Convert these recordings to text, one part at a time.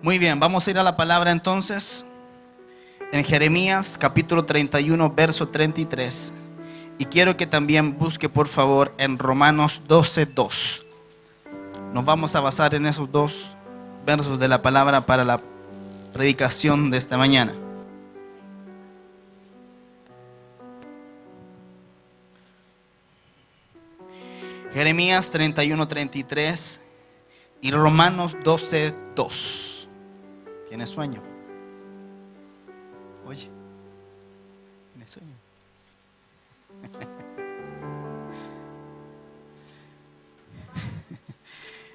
Muy bien, vamos a ir a la palabra entonces. En Jeremías capítulo 31, verso 33. Y quiero que también busque por favor en Romanos 12:2. Nos vamos a basar en esos dos versos de la palabra para la predicación de esta mañana. Jeremías 31:33 y Romanos 12:2. ¿Tienes sueño? Oye, ¿tienes sueño?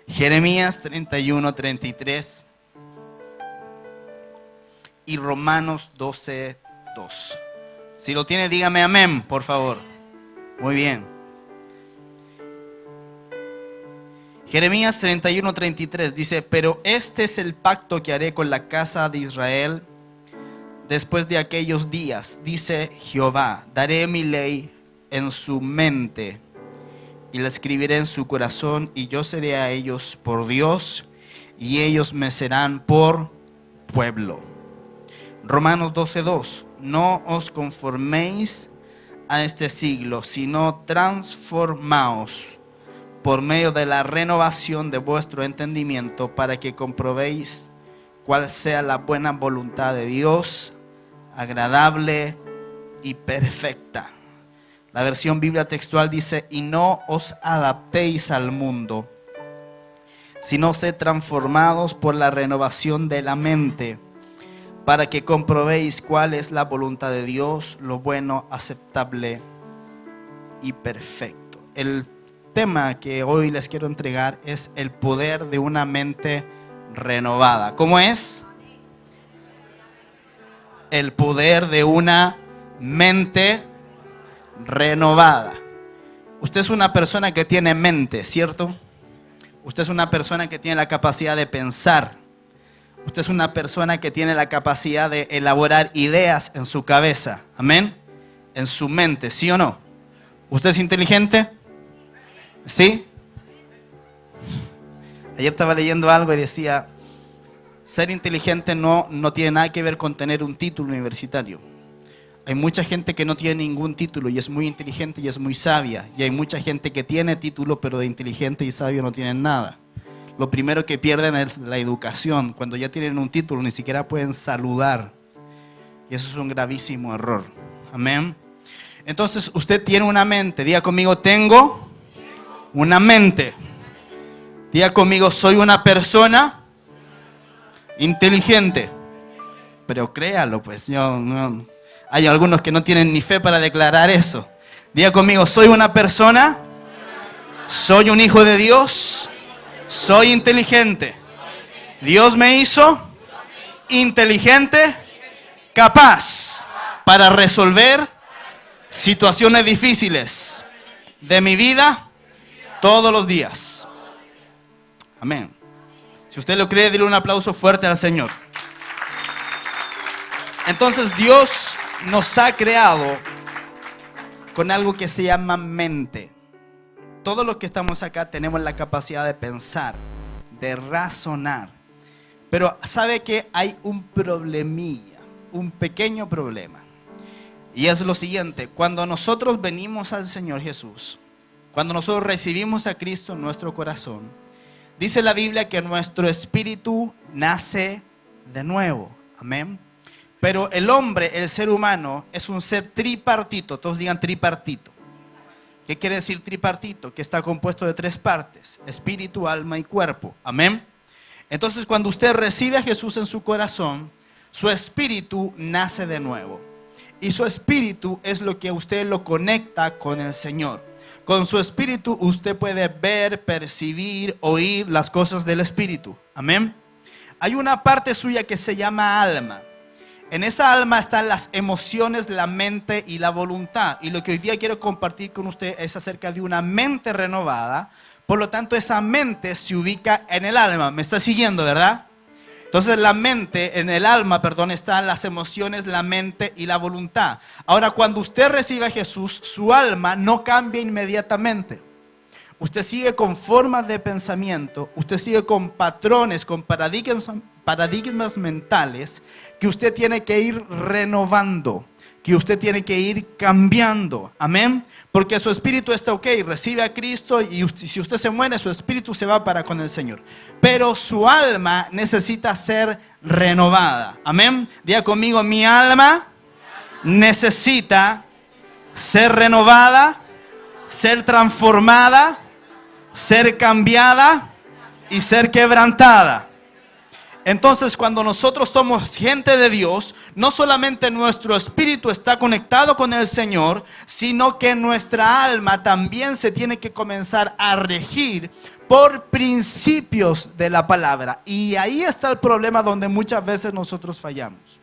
Jeremías 31:33 y Romanos 12:2. Si lo tiene, dígame amén, por favor. Muy bien. Jeremías 31:33 dice: pero este es el pacto que haré con la casa de Israel después de aquellos días, dice Jehová. Daré mi ley en su mente y la escribiré en su corazón, y yo seré a ellos por Dios, y ellos me serán por pueblo. Romanos 12:2. No os conforméis a este siglo, sino transformaos por medio de la renovación de vuestro entendimiento, para que comprobéis cuál sea la buena voluntad de Dios, agradable y perfecta. La versión Biblia textual dice: y no os adaptéis al mundo, sino sed transformados por la renovación de la mente, para que comprobéis cuál es la voluntad de Dios, lo bueno, aceptable y perfecto. El tema que hoy les quiero entregar es el poder de una mente renovada. ¿Cómo es? El poder de una mente renovada. Usted es una persona que tiene mente, ¿cierto? Usted es una persona que tiene la capacidad de pensar. Usted es una persona que tiene la capacidad de elaborar ideas en su cabeza. Amén. En su mente, ¿sí o no? ¿Usted es inteligente? ¿Sí? Ayer estaba leyendo algo y decía: ser inteligente no tiene nada que ver con tener un título universitario. Hay mucha gente que no tiene ningún título y es muy inteligente y es muy sabia. Y hay mucha gente que tiene título, pero de inteligente y sabio no tienen nada. Lo primero que pierden es la educación. Cuando ya tienen un título, ni siquiera pueden saludar. Y eso es un gravísimo error. Amén. Entonces, usted tiene una mente. Diga conmigo: tengo una mente. Diga conmigo: soy una persona inteligente. Pero créalo, pues. Hay algunos que no tienen ni fe para declarar eso. Diga conmigo: soy una persona, soy un hijo de Dios, soy inteligente. Dios me hizo inteligente, capaz para resolver situaciones difíciles de mi vida todos los días. Amén. Si usted lo cree, dile un aplauso fuerte al Señor. Entonces, Dios nos ha creado con algo que se llama mente. Todos los que estamos acá tenemos la capacidad de pensar, de razonar. Pero ¿sabe que hay un problemilla? Un pequeño problema. Y es lo siguiente: cuando nosotros venimos al Señor Jesús, cuando nosotros recibimos a Cristo en nuestro corazón, dice la Biblia que nuestro espíritu nace de nuevo. Amén. Pero el hombre, el ser humano, es un ser tripartito. Todos digan tripartito. ¿Qué quiere decir tripartito? Que está compuesto de tres partes: espíritu, alma y cuerpo. Amén. Entonces, cuando usted recibe a Jesús en su corazón, su espíritu nace de nuevo. Y su espíritu es lo que usted lo conecta con el Señor. Con su espíritu usted puede ver, percibir, oír las cosas del espíritu. Amén. Hay una parte suya que se llama alma. En esa alma están las emociones, la mente y la voluntad. Y lo que hoy día quiero compartir con usted es acerca de una mente renovada. Por lo tanto, esa mente se ubica en el alma. ¿Me está siguiendo, verdad? Entonces la mente, en el alma, perdón, están las emociones, la mente y la voluntad. Ahora, cuando usted recibe a Jesús, su alma no cambia inmediatamente. Usted sigue con formas de pensamiento, usted sigue con patrones, con paradigmas mentales que usted tiene que ir renovando, que usted tiene que ir cambiando. Amén. Porque su espíritu está ok, recibe a Cristo y si usted se muere, su espíritu se va para con el Señor. Pero su alma necesita ser renovada. Amén. Diga conmigo, mi alma necesita ser renovada, ser transformada, ser cambiada y ser quebrantada. Entonces, cuando nosotros somos gente de Dios, no solamente nuestro espíritu está conectado con el Señor, sino que nuestra alma también se tiene que comenzar a regir por principios de la palabra. Y ahí está el problema donde muchas veces nosotros fallamos.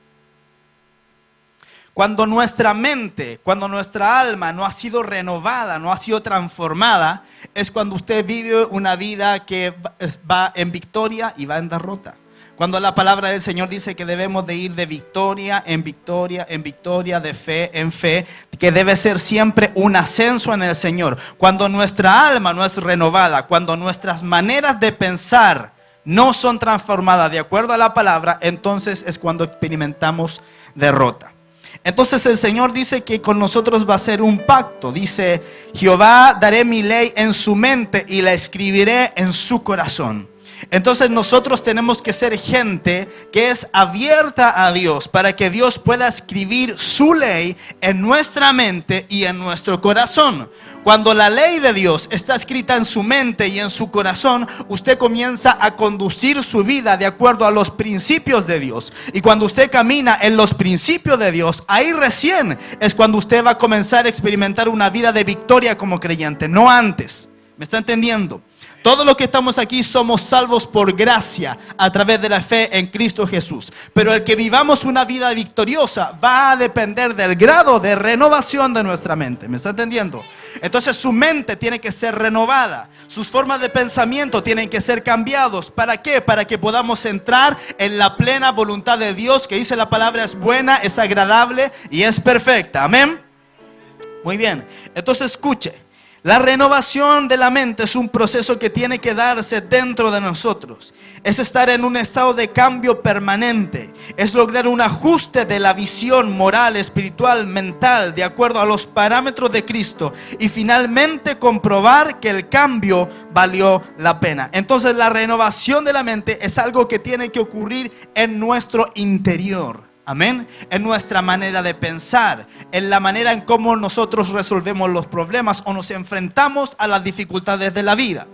Cuando nuestra mente, cuando nuestra alma no ha sido renovada, no ha sido transformada, es cuando usted vive una vida que va en victoria y va en derrota. Cuando la palabra del Señor dice que debemos de ir de victoria en victoria en victoria, de fe en fe, que debe ser siempre un ascenso en el Señor. Cuando nuestra alma no es renovada, cuando nuestras maneras de pensar no son transformadas de acuerdo a la palabra, entonces es cuando experimentamos derrota. Entonces el Señor dice que con nosotros va a ser un pacto. Dice, Jehová daré mi ley en su mente y la escribiré en su corazón. Entonces nosotros tenemos que ser gente que es abierta a Dios para que Dios pueda escribir su ley en nuestra mente y en nuestro corazón. Cuando la ley de Dios está escrita en su mente y en su corazón, usted comienza a conducir su vida de acuerdo a los principios de Dios. Y cuando usted camina en los principios de Dios, ahí recién es cuando usted va a comenzar a experimentar una vida de victoria como creyente, no antes. ¿Me está entendiendo? Todos los que estamos aquí somos salvos por gracia a través de la fe en Cristo Jesús. Pero el que vivamos una vida victoriosa va a depender del grado de renovación de nuestra mente. ¿Me está entendiendo? Entonces su mente tiene que ser renovada. Sus formas de pensamiento tienen que ser cambiados. ¿Para qué? Para que podamos entrar en la plena voluntad de Dios, que dice la palabra es buena, es agradable y es perfecta. Amén. Muy bien. Entonces escuche. La renovación de la mente es un proceso que tiene que darse dentro de nosotros. Es estar en un estado de cambio permanente. Es lograr un ajuste de la visión moral, espiritual, mental, de acuerdo a los parámetros de Cristo. Y finalmente comprobar que el cambio valió la pena. Entonces la renovación de la mente es algo que tiene que ocurrir en nuestro interior. Amén. En nuestra manera de pensar, en la manera en cómo nosotros resolvemos los problemas o nos enfrentamos a las dificultades de la vida.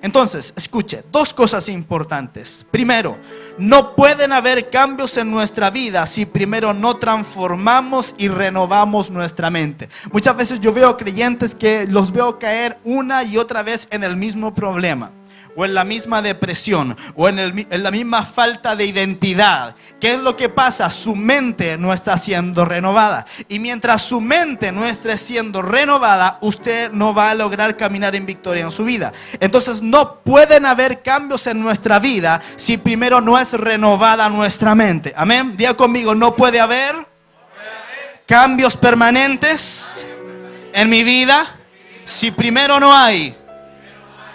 Entonces, escuche, dos cosas importantes. Primero, no pueden haber cambios en nuestra vida si primero no transformamos y renovamos nuestra mente. Muchas veces yo veo creyentes que los veo caer una y otra vez en el mismo problema, o en la misma depresión, o en la misma falta de identidad. ¿Qué es lo que pasa? Su mente no está siendo renovada. Y mientras su mente no esté siendo renovada, usted no va a lograr caminar en victoria en su vida. Entonces no pueden haber cambios en nuestra vida si primero no es renovada nuestra mente. Amén. Diga conmigo, no puede haber cambios permanentes en mi vida si primero no hay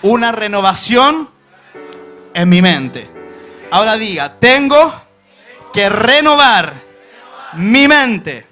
una renovación en mi mente. Ahora diga, tengo que renovar mi mente.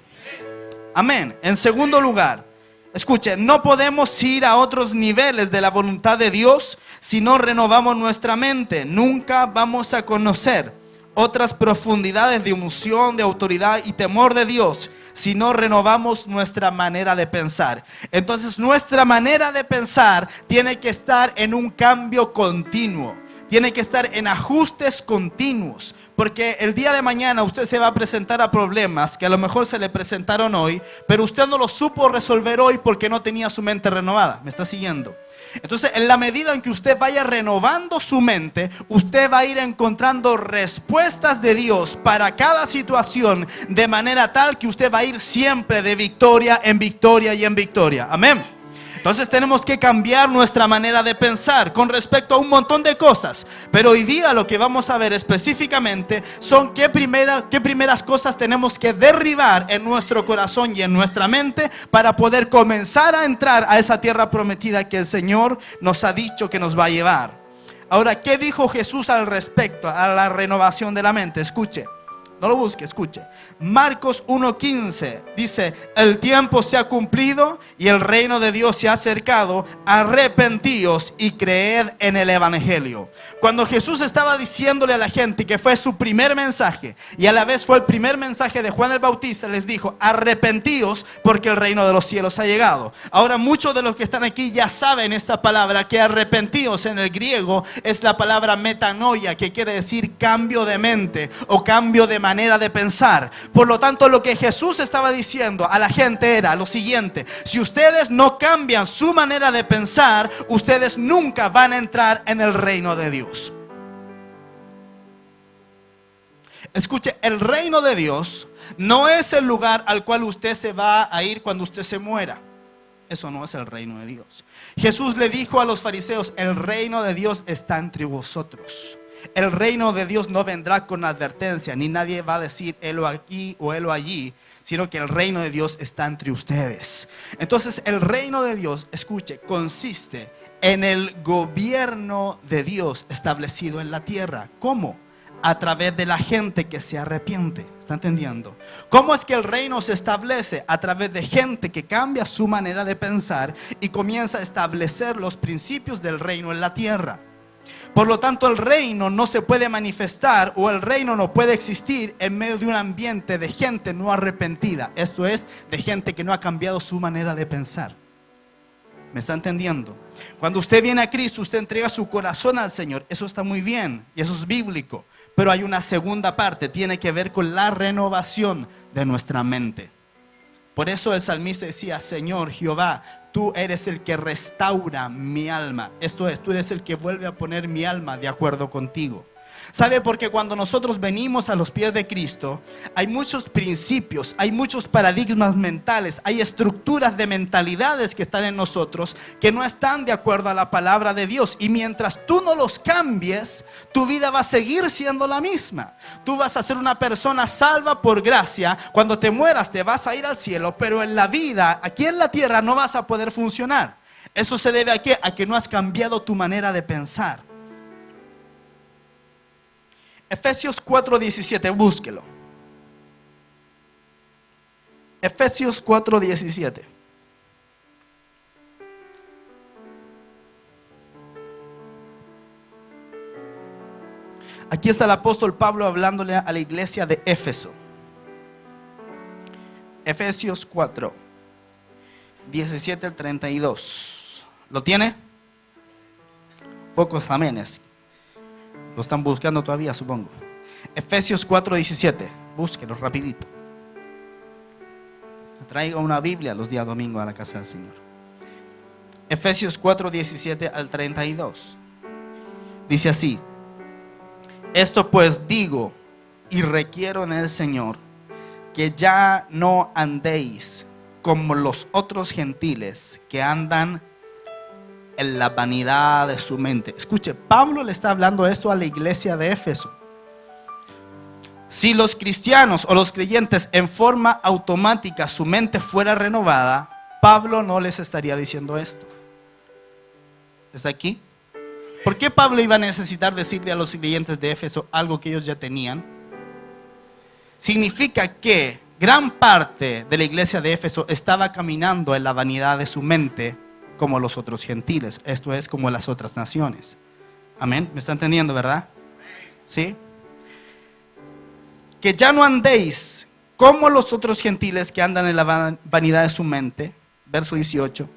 Amén. En segundo lugar, escuche, no podemos ir a otros niveles de la voluntad de Dios si no renovamos nuestra mente. Nunca vamos a conocer otras profundidades de unción, de autoridad y temor de Dios si no renovamos nuestra manera de pensar. Entonces nuestra manera de pensar tiene que estar en un cambio continuo, tiene que estar en ajustes continuos, porque el día de mañana usted se va a presentar a problemas que a lo mejor se le presentaron hoy, pero usted no los supo resolver hoy porque no tenía su mente renovada. ¿Me está siguiendo? Entonces, en la medida en que usted vaya renovando su mente, usted va a ir encontrando respuestas de Dios para cada situación, de manera tal que usted va a ir siempre de victoria en victoria y en victoria. Amén. Entonces tenemos que cambiar nuestra manera de pensar con respecto a un montón de cosas. Pero hoy día lo que vamos a ver específicamente son qué primeras cosas tenemos que derribar en nuestro corazón y en nuestra mente para poder comenzar a entrar a esa tierra prometida que el Señor nos ha dicho que nos va a llevar. Ahora, ¿qué dijo Jesús al respecto a la renovación de la mente? Escuche. No lo busque, escuche. Marcos 1:15 dice: el tiempo se ha cumplido y el reino de Dios se ha acercado. Arrepentíos y creed en el evangelio. Cuando Jesús estaba diciéndole a la gente, que fue su primer mensaje y a la vez fue el primer mensaje de Juan el Bautista, les dijo: arrepentíos porque el reino de los cielos ha llegado. Ahora, muchos de los que están aquí ya saben esta palabra, que arrepentíos en el griego es la palabra metanoia, que quiere decir cambio de mente o cambio de manera de pensar. Por lo tanto, lo que Jesús estaba diciendo a la gente era lo siguiente: si ustedes no cambian su manera de pensar, ustedes nunca van a entrar en el reino de Dios. Escuche, el reino de Dios no es el lugar al cual usted se va a ir cuando usted se muera. Eso no es el reino de Dios. Jesús le dijo a los fariseos: el reino de Dios está entre vosotros. El reino de Dios no vendrá con advertencia, ni nadie va a decir helo aquí o helo allí, sino que el reino de Dios está entre ustedes. Entonces, el reino de Dios, escuche, consiste en el gobierno de Dios establecido en la tierra. ¿Cómo? A través de la gente que se arrepiente. ¿Está entendiendo? ¿Cómo es que el reino se establece? A través de gente que cambia su manera de pensar y comienza a establecer los principios del reino en la tierra. Por lo tanto, el reino no se puede manifestar, o el reino no puede existir en medio de un ambiente de gente no arrepentida. Esto es, de gente que no ha cambiado su manera de pensar. ¿Me está entendiendo? Cuando usted viene a Cristo, usted entrega su corazón al Señor. Eso está muy bien y eso es bíblico. Pero hay una segunda parte, tiene que ver con la renovación de nuestra mente. Por eso el salmista decía: Señor Jehová, tú eres el que restaura mi alma. Esto es, tú eres el que vuelve a poner mi alma de acuerdo contigo. ¿Sabe? Porque cuando nosotros venimos a los pies de Cristo, hay muchos principios, hay muchos paradigmas mentales, hay estructuras de mentalidades que están en nosotros que no están de acuerdo a la palabra de Dios. Y mientras tú no los cambies, tu vida va a seguir siendo la misma. Tú vas a ser una persona salva por gracia. Cuando te mueras te vas a ir al cielo, pero en la vida, aquí en la tierra, no vas a poder funcionar. Eso se debe a ¿qué? A que no has cambiado tu manera de pensar. Efesios 4:17, búsquelo. Efesios 4:17. Aquí está el apóstol Pablo hablándole a la iglesia de Éfeso. Efesios 4, 17 al 32. ¿Lo tiene? Pocos amenes. Lo están buscando todavía, supongo. Efesios 4:17. Búsquelo rapidito. Traiga una Biblia los días domingos a la casa del Señor. Efesios 4:17 al 32. Dice así: esto pues digo y requiero en el Señor, que ya no andéis como los otros gentiles que andan en la vanidad de su mente. Escuche, Pablo le está hablando esto a la iglesia de Éfeso. Si los cristianos o los creyentes en forma automática su mente fuera renovada, Pablo no les estaría diciendo esto. ¿Está aquí? ¿Por qué Pablo iba a necesitar decirle a los creyentes de Éfeso algo que ellos ya tenían? Significa que gran parte de la iglesia de Éfeso estaba caminando en la vanidad de su mente, como los otros gentiles, esto es, como las otras naciones. Amén, ¿me está entendiendo, verdad? ¿Sí? Que ya no andéis como los otros gentiles que andan en la vanidad de su mente, verso 18,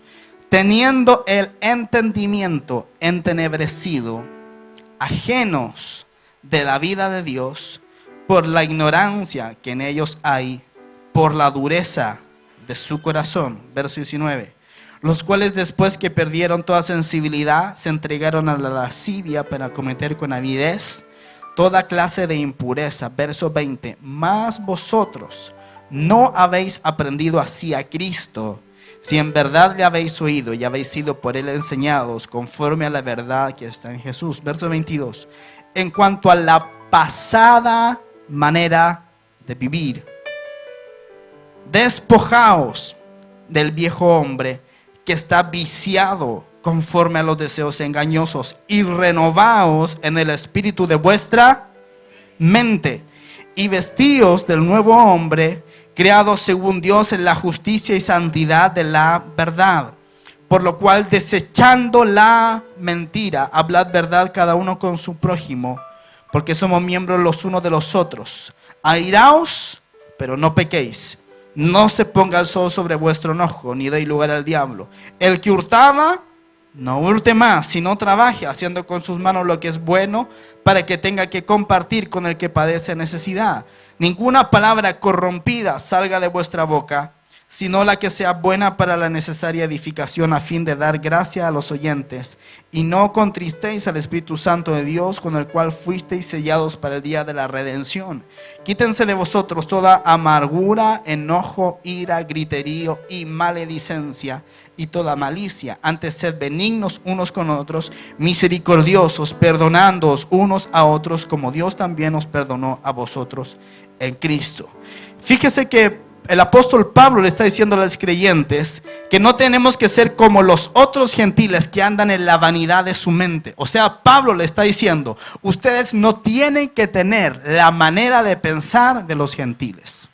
teniendo el entendimiento entenebrecido, ajenos de la vida de Dios, por la ignorancia que en ellos hay, por la dureza de su corazón, verso 19, los cuales después que perdieron toda sensibilidad, se entregaron a la lascivia para cometer con avidez toda clase de impureza. Verso 20, mas vosotros no habéis aprendido así a Cristo, si en verdad le habéis oído y habéis sido por él enseñados conforme a la verdad que está en Jesús. Verso 22, en cuanto a la pasada manera de vivir, despojaos del viejo hombre que está viciado conforme a los deseos engañosos, y renovaos en el espíritu de vuestra mente, y vestíos del nuevo hombre, creado según Dios en la justicia y santidad de la verdad. Por lo cual, desechando la mentira, hablad verdad cada uno con su prójimo, porque somos miembros los unos de los otros. Airaos, pero no pequéis. No se ponga el sol sobre vuestro enojo, ni deis lugar al diablo. El que hurtaba, no hurte más, sino trabaje, haciendo con sus manos lo que es bueno, para que tenga que compartir con el que padece necesidad. Ninguna palabra corrompida salga de vuestra boca, sino la que sea buena para la necesaria edificación, a fin de dar gracia a los oyentes. Y no contristéis al Espíritu Santo de Dios, con el cual fuisteis sellados para el día de la redención. Quítense de vosotros toda amargura, enojo, ira, griterío y maledicencia, y toda malicia. Antes sed benignos unos con otros, misericordiosos, perdonándoos unos a otros, como Dios también os perdonó a vosotros en Cristo. Fíjese que el apóstol Pablo le está diciendo a los creyentes que no tenemos que ser como los otros gentiles que andan en la vanidad de su mente. O sea, Pablo le está diciendo, ustedes no tienen que tener la manera de pensar de los gentiles.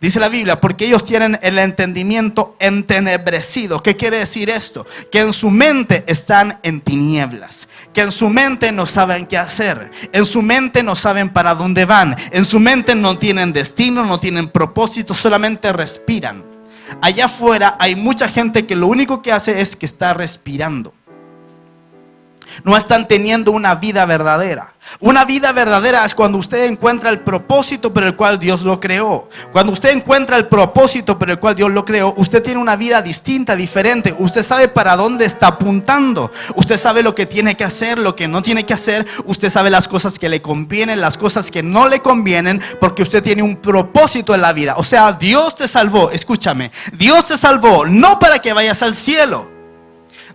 Dice la Biblia, porque ellos tienen el entendimiento entenebrecido. ¿Qué quiere decir esto? Que en su mente están en tinieblas, que en su mente no saben qué hacer, en su mente no saben para dónde van, en su mente no tienen destino, no tienen propósito, solamente respiran. Allá afuera hay mucha gente que lo único que hace es que está respirando. No están teniendo una vida verdadera. Una vida verdadera es cuando usted encuentra el propósito por el cual Dios lo creó. Cuando usted encuentra el propósito por el cual Dios lo creó, usted tiene una vida distinta, diferente. Usted sabe para dónde está apuntando. Usted sabe lo que tiene que hacer, lo que no tiene que hacer. Usted sabe las cosas que le convienen, las cosas que no le convienen, porque usted tiene un propósito en la vida. O sea, Dios te salvó, escúchame, Dios te salvó no para que vayas al cielo.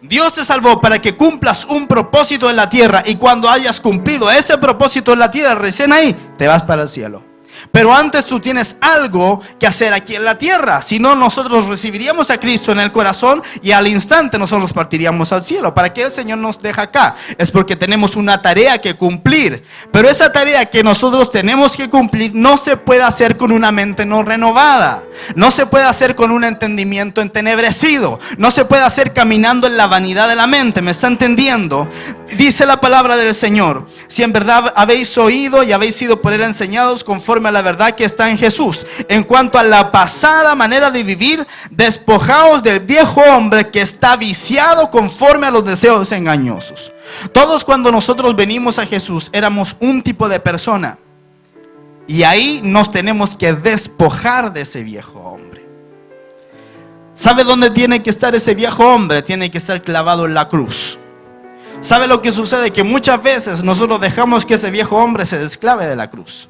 Dios te salvó para que cumplas un propósito en la tierra, y cuando hayas cumplido ese propósito en la tierra, recién ahí te vas para el cielo. Pero antes tú tienes algo que hacer aquí en la tierra. Si no, nosotros recibiríamos a Cristo en el corazón y al instante nosotros partiríamos al cielo. ¿Para qué el Señor nos deja acá? Es porque tenemos una tarea que cumplir. Pero esa tarea que nosotros tenemos que cumplir no se puede hacer con una mente no renovada. No se puede hacer con un entendimiento entenebrecido. No se puede hacer caminando en la vanidad de la mente. ¿Me está entendiendo? Dice la palabra del Señor: si en verdad habéis oído y habéis sido por él enseñados conforme a la verdad que está en Jesús, en cuanto a la pasada manera de vivir, despojaos del viejo hombre que está viciado conforme a los deseos engañosos. Todos, cuando nosotros venimos a Jesús, éramos un tipo de persona, y ahí nos tenemos que despojar de ese viejo hombre. ¿Sabe dónde tiene que estar ese viejo hombre? Tiene que estar clavado en la cruz. ¿Sabe lo que sucede? Que muchas veces nosotros dejamos que ese viejo hombre se desclave de la cruz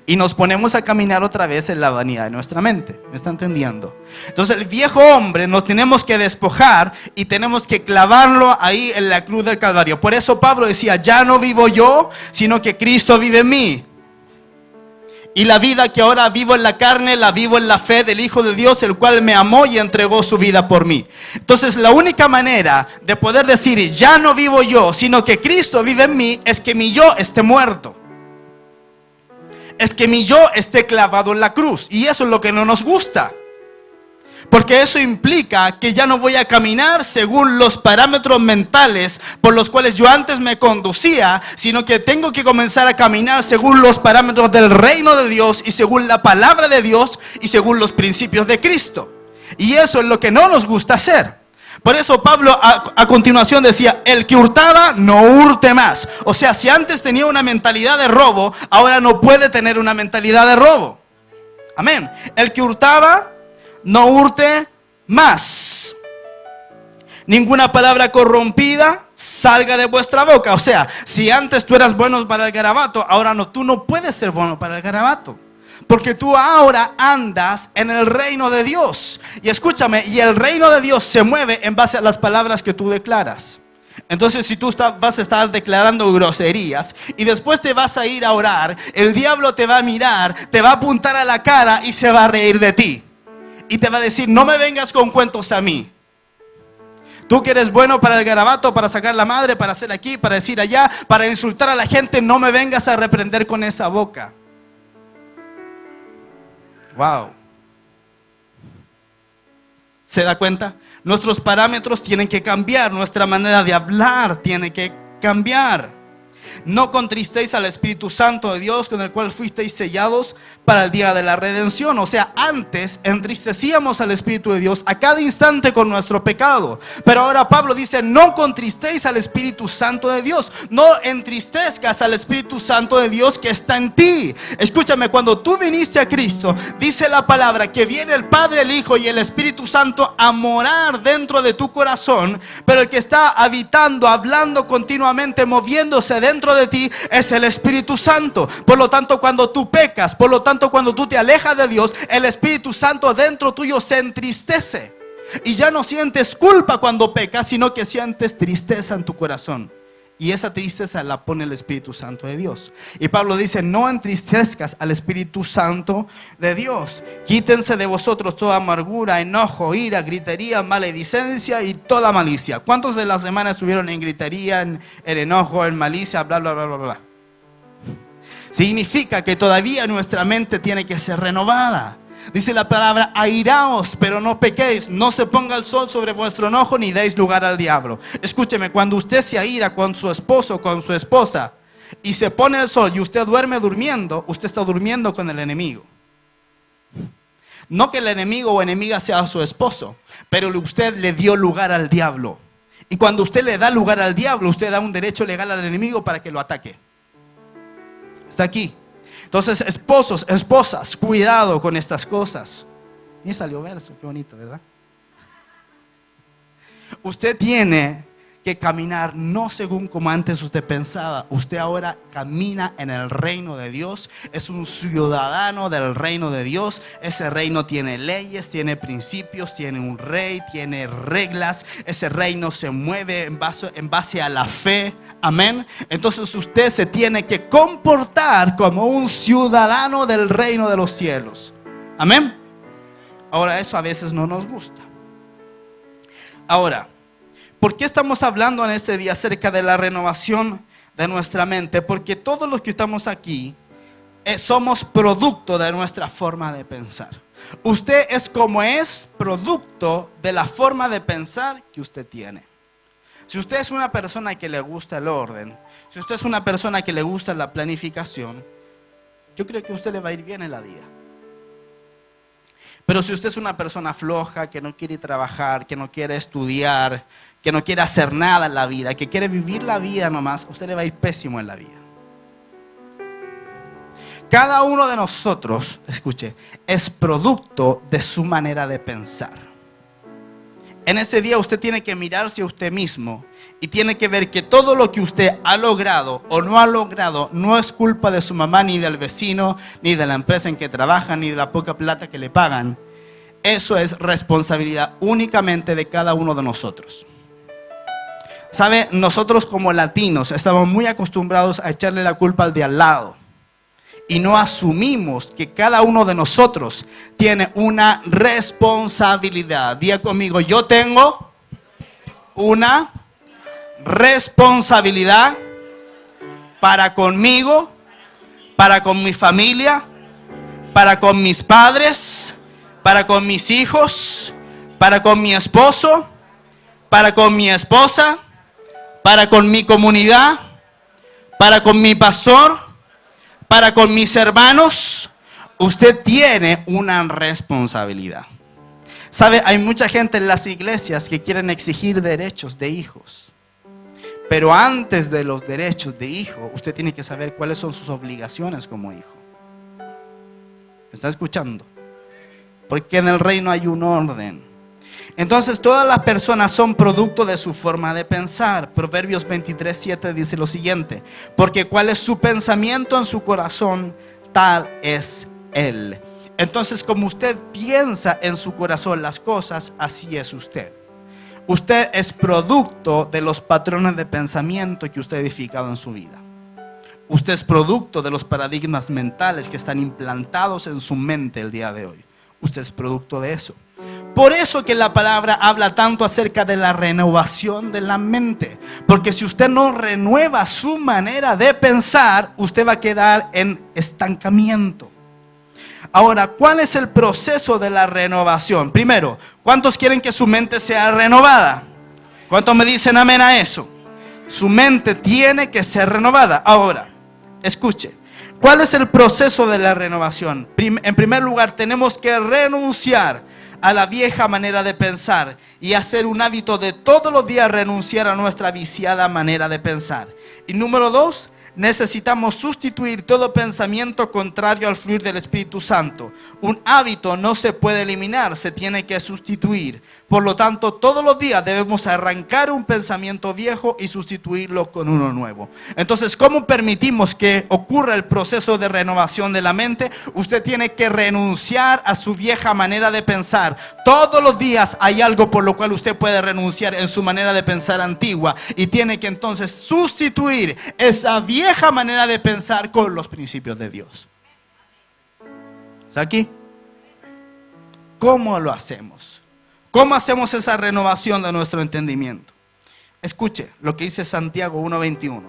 y nos ponemos a caminar otra vez en la vanidad de nuestra mente. ¿Me está entendiendo? Entonces el viejo hombre nos tenemos que despojar y tenemos que clavarlo ahí en la cruz del Calvario. Por eso Pablo decía: ya no vivo yo, sino que Cristo vive en mí. Y la vida que ahora vivo en la carne, la vivo en la fe del Hijo de Dios, el cual me amó y entregó su vida por mí. Entonces la única manera de poder decir ya no vivo yo, sino que Cristo vive en mí, es que mi yo esté muerto. Es que mi yo esté clavado en la cruz. Y eso es lo que no nos gusta, porque eso implica que ya no voy a caminar según los parámetros mentales por los cuales yo antes me conducía, sino que tengo que comenzar a caminar según los parámetros del reino de Dios, y según la palabra de Dios, y según los principios de Cristo. Y eso es lo que no nos gusta hacer. Por eso Pablo a continuación decía: el que hurtaba, no hurte más. O sea, si antes tenía una mentalidad de robo, ahora no puede tener una mentalidad de robo. Amén. El que hurtaba, no hurte más. Ninguna palabra corrompida salga de vuestra boca. O sea, si antes tú eras bueno para el garabato, ahora no, tú no puedes ser bueno para el garabato, porque tú ahora andas en el reino de Dios. Y escúchame, y el reino de Dios se mueve en base a las palabras que tú declaras. Entonces, si tú vas a estar declarando groserías y después te vas a ir a orar, el diablo te va a mirar, te va a apuntar a la cara y se va a reír de ti. Y te va a decir: no me vengas con cuentos a mí. Tú que eres bueno para el garabato, para sacar la madre, para hacer aquí, para decir allá, para insultar a la gente, no me vengas a reprender con esa boca. Wow. ¿Se da cuenta? Nuestros parámetros tienen que cambiar, nuestra manera de hablar tiene que cambiar. No contristéis al Espíritu Santo de Dios, con el cual fuisteis sellados para el día de la redención. O sea, antes entristecíamos al Espíritu de Dios a cada instante con nuestro pecado. Pero ahora Pablo dice, no contristéis al Espíritu Santo de Dios. No entristezcas al Espíritu Santo de Dios que está en ti. Escúchame, cuando tú viniste a Cristo, dice la palabra que viene el Padre, el Hijo y el Espíritu Santo a morar dentro de tu corazón. Pero el que está habitando, hablando continuamente, moviéndose dentro de ti es el Espíritu Santo. Por lo tanto, cuando tú pecas, por lo tanto, cuando tú te alejas de Dios, el Espíritu Santo dentro tuyo se entristece. Y ya no sientes culpa cuando pecas, sino que sientes tristeza en tu corazón. Y esa tristeza la pone el Espíritu Santo de Dios. Y Pablo dice, no entristezcas al Espíritu Santo de Dios. Quítense de vosotros toda amargura, enojo, ira, gritería, maledicencia y toda malicia. ¿Cuántos de la semana estuvieron en gritería, en enojo, en malicia, bla, bla, bla, bla, bla? Significa que todavía nuestra mente tiene que ser renovada. Dice la palabra, airaos, pero no pequéis. No se ponga el sol sobre vuestro enojo, ni deis lugar al diablo. Escúcheme, cuando usted se aira con su esposo, con su esposa, y se pone el sol y usted duerme durmiendo, usted está durmiendo con el enemigo. No que el enemigo o enemiga sea su esposo, pero usted le dio lugar al diablo. Y cuando usted le da lugar al diablo, usted da un derecho legal al enemigo para que lo ataque. Está aquí. Entonces, esposos, esposas, cuidado con estas cosas. Y salió verso, qué bonito, ¿verdad? Usted tiene que caminar no según como antes usted pensaba. Usted ahora camina en el reino de Dios. Es un ciudadano del reino de Dios. Ese reino tiene leyes, tiene principios, tiene un rey, tiene reglas. Ese reino se mueve en base a la fe. Amén. Entonces usted se tiene que comportar como un ciudadano del reino de los cielos. Amén. Ahora, eso a veces no nos gusta. Ahora, ¿por qué estamos hablando en este día acerca de la renovación de nuestra mente? Porque todos los que estamos aquí somos producto de nuestra forma de pensar. Usted es como es producto de la forma de pensar que usted tiene. Si usted es una persona que le gusta el orden, si usted es una persona que le gusta la planificación, yo creo que a usted le va a ir bien en la vida. Pero si usted es una persona floja, que no quiere trabajar, que no quiere estudiar, que no quiere hacer nada en la vida, que quiere vivir la vida nomás, a usted le va a ir pésimo en la vida. Cada uno de nosotros, escuche, es producto de su manera de pensar. En ese día usted tiene que mirarse a usted mismo y tiene que ver que todo lo que usted ha logrado o no ha logrado no es culpa de su mamá, ni del vecino, ni de la empresa en que trabaja, ni de la poca plata que le pagan. Eso es responsabilidad únicamente de cada uno de nosotros. ¿Sabe? Nosotros como latinos estamos muy acostumbrados a echarle la culpa al de al lado. Y no asumimos que cada uno de nosotros tiene una responsabilidad. Diga conmigo, yo tengo una responsabilidad para conmigo, para con mi familia, para con mis padres, para con mis hijos, para con mi esposo, para con mi esposa, para con mi comunidad, para con mi pastor, para con mis hermanos. Usted tiene una responsabilidad. ¿Sabe? Hay mucha gente en las iglesias que quieren exigir derechos de hijos. Pero antes de los derechos de hijo, usted tiene que saber cuáles son sus obligaciones como hijo. ¿Me está escuchando? Porque en el reino hay un orden. Entonces todas las personas son producto de su forma de pensar. Proverbios 23:7 dice lo siguiente: porque cuál es su pensamiento en su corazón, tal es él. Entonces, como usted piensa en su corazón las cosas, así es usted. Usted es producto de los patrones de pensamiento que usted ha edificado en su vida. Usted es producto de los paradigmas mentales que están implantados en su mente el día de hoy. Usted es producto de eso. Por eso que la palabra habla tanto acerca de la renovación de la mente. Porque si usted no renueva su manera de pensar, usted va a quedar en estancamiento. Ahora, ¿cuál es el proceso de la renovación? Primero, ¿cuántos quieren que su mente sea renovada? ¿Cuántos me dicen amén a eso? Su mente tiene que ser renovada. Ahora, escuche, ¿cuál es el proceso de la renovación? En primer lugar, tenemos que renunciar a la vieja manera de pensar y hacer un hábito de todos los días renunciar a nuestra viciada manera de pensar. Y número 2, necesitamos sustituir todo pensamiento contrario al fluir del Espíritu Santo. Un hábito no se puede eliminar, se tiene que sustituir. Por lo tanto, todos los días debemos arrancar un pensamiento viejo y sustituirlo con uno nuevo. Entonces, ¿cómo permitimos que ocurra el proceso de renovación de la mente? Usted tiene que renunciar a su vieja manera de pensar. Todos los días hay algo por lo cual usted puede renunciar en su manera de pensar antigua y tiene que entonces sustituir esa vieja manera de pensar con los principios de Dios. ¿Está aquí? ¿Cómo lo hacemos? ¿Cómo hacemos esa renovación de nuestro entendimiento? Escuche lo que dice Santiago 1:21.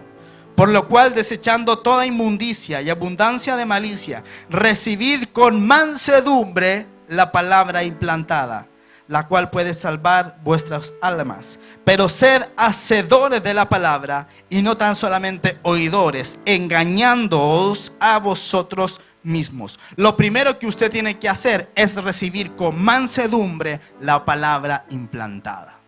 Por lo cual, desechando toda inmundicia y abundancia de malicia, recibid con mansedumbre la palabra implantada, la cual puede salvar vuestras almas. Pero sed hacedores de la palabra y no tan solamente oidores, engañándoos a vosotros mismos. Lo primero que usted tiene que hacer es recibir con mansedumbre la palabra implantada.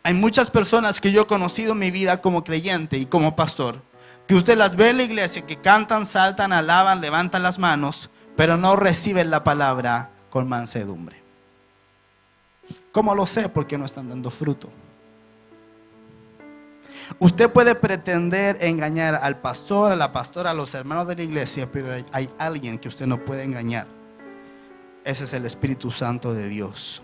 Hay muchas personas que yo he conocido en mi vida como creyente y como pastor, que usted las ve en la iglesia, que cantan, saltan, alaban, levantan las manos, pero no reciben la palabra con mansedumbre. ¿Cómo lo sé? Porque no están dando fruto. Usted puede pretender engañar al pastor, a la pastora, a los hermanos de la iglesia, pero hay alguien que usted no puede engañar. Ese es el Espíritu Santo de Dios.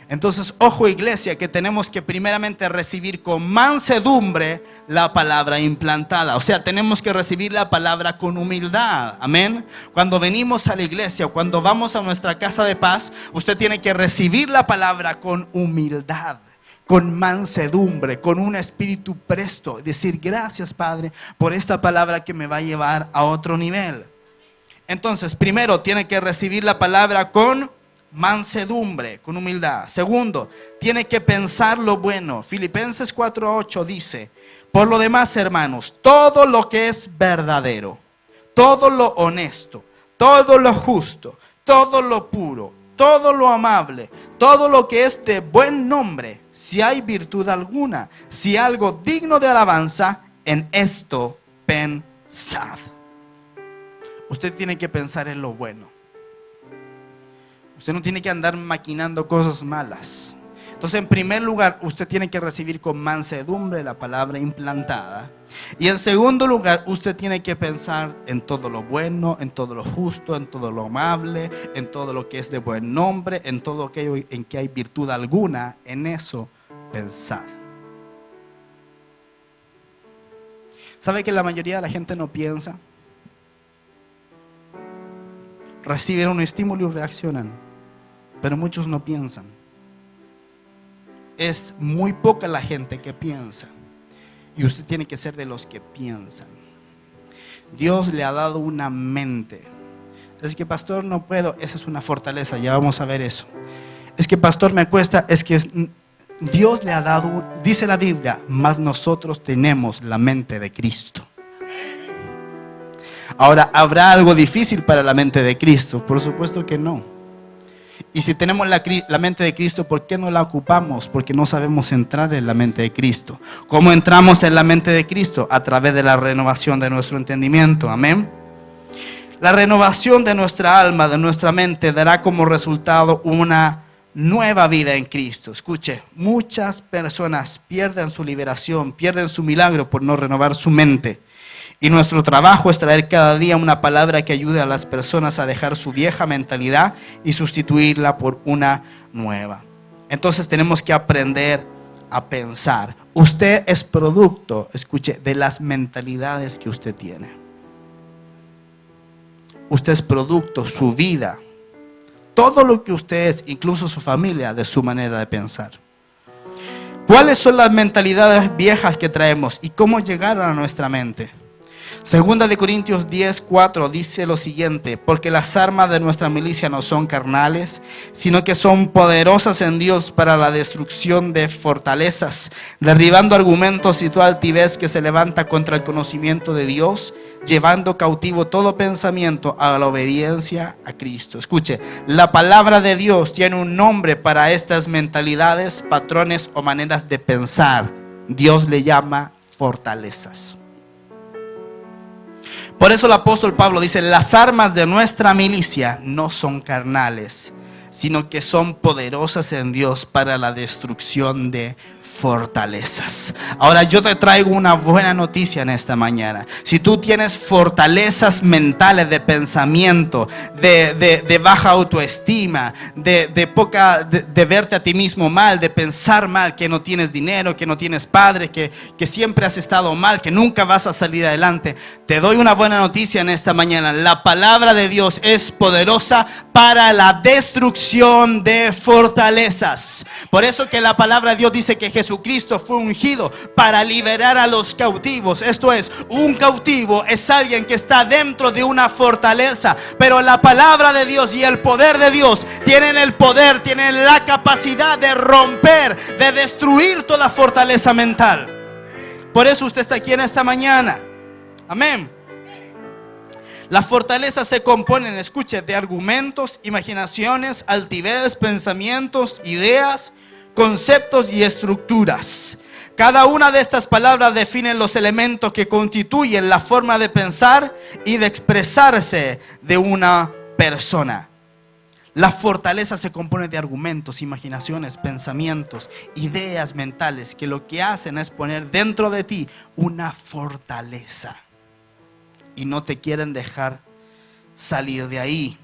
Entonces, ojo iglesia, que tenemos que primeramente recibir con mansedumbre la palabra implantada. O sea, tenemos que recibir la palabra con humildad. Amén. Cuando venimos a la iglesia, cuando vamos a nuestra casa de paz, usted tiene que recibir la palabra con humildad, con mansedumbre, con un espíritu presto. Decir, gracias Padre por esta palabra que me va a llevar a otro nivel. Entonces, primero tiene que recibir la palabra con mansedumbre, con humildad. Segundo, tiene que pensar lo bueno. Filipenses 4:8 dice: por lo demás, hermanos, todo lo que es verdadero, todo lo honesto, todo lo justo, todo lo puro, todo lo amable, todo lo que es de buen nombre, si hay virtud alguna, si algo digno de alabanza, en esto pensad. Usted tiene que pensar en lo bueno. Usted no tiene que andar maquinando cosas malas. Entonces, en primer lugar, usted tiene que recibir con mansedumbre la palabra implantada. Y en segundo lugar, usted tiene que pensar en todo lo bueno, en todo lo justo, en todo lo amable, en todo lo que es de buen nombre, en todo aquello en que hay virtud alguna. En eso pensar. ¿Sabe que la mayoría de la gente no piensa? Reciben un estímulo y reaccionan. Pero muchos no piensan. Es muy poca la gente que piensa. Y usted tiene que ser de los que piensan. Dios le ha dado una mente. Es que pastor no puedo. Esa es una fortaleza, ya vamos a ver eso. Es que pastor me cuesta. Es que Dios le ha dado, dice la Biblia, mas nosotros tenemos la mente de Cristo. Ahora, ¿habrá algo difícil para la mente de Cristo? Por supuesto que no. Y si tenemos la mente de Cristo, ¿por qué no la ocupamos? Porque no sabemos entrar en la mente de Cristo. ¿Cómo entramos en la mente de Cristo? A través de la renovación de nuestro entendimiento. Amén. La renovación de nuestra alma, de nuestra mente, dará como resultado una nueva vida en Cristo. Escuche, muchas personas pierden su liberación, pierden su milagro por no renovar su mente. Y nuestro trabajo es traer cada día una palabra que ayude a las personas a dejar su vieja mentalidad y sustituirla por una nueva. Entonces tenemos que aprender a pensar. Usted es producto, escuche, de las mentalidades que usted tiene. Usted es producto, su vida, todo lo que usted es, incluso su familia, de su manera de pensar. ¿Cuáles son las mentalidades viejas que traemos y cómo llegaron a nuestra mente? Segunda de Corintios 10:4 dice lo siguiente: porque las armas de nuestra milicia no son carnales, sino que son poderosas en Dios para la destrucción de fortalezas, derribando argumentos y toda altivez que se levanta contra el conocimiento de Dios, llevando cautivo todo pensamiento a la obediencia a Cristo. Escuche, la palabra de Dios tiene un nombre para estas mentalidades, patrones o maneras de pensar. Dios le llama fortalezas. Por eso el apóstol Pablo dice: las armas de nuestra milicia no son carnales, sino que son poderosas en Dios para la destrucción de fortalezas. Ahora yo te traigo una buena noticia en esta mañana. Si tú tienes fortalezas mentales de pensamiento, de baja autoestima, de verte a ti mismo mal, de pensar mal, que no tienes dinero, que no tienes padre, que siempre has estado mal, que nunca vas a salir adelante, te doy una buena noticia en esta mañana. La palabra de Dios es poderosa para la destrucción de fortalezas. Por eso que la palabra de Dios dice que Jesucristo fue ungido para liberar a los cautivos. Esto es, un cautivo es alguien que está dentro de una fortaleza, pero la palabra de Dios y el poder de Dios tienen el poder, tienen la capacidad de romper, de destruir toda fortaleza mental. Por eso usted está aquí en esta mañana. Amén. Las fortalezas se componen, escuche, de argumentos, imaginaciones, altivez, pensamientos, ideas, conceptos y estructuras. Cada una de estas palabras define los elementos que constituyen la forma de pensar y de expresarse de una persona. La fortaleza se compone de argumentos, imaginaciones, pensamientos, ideas mentales que lo que hacen es poner dentro de ti una fortaleza y no te quieren dejar salir de ahí.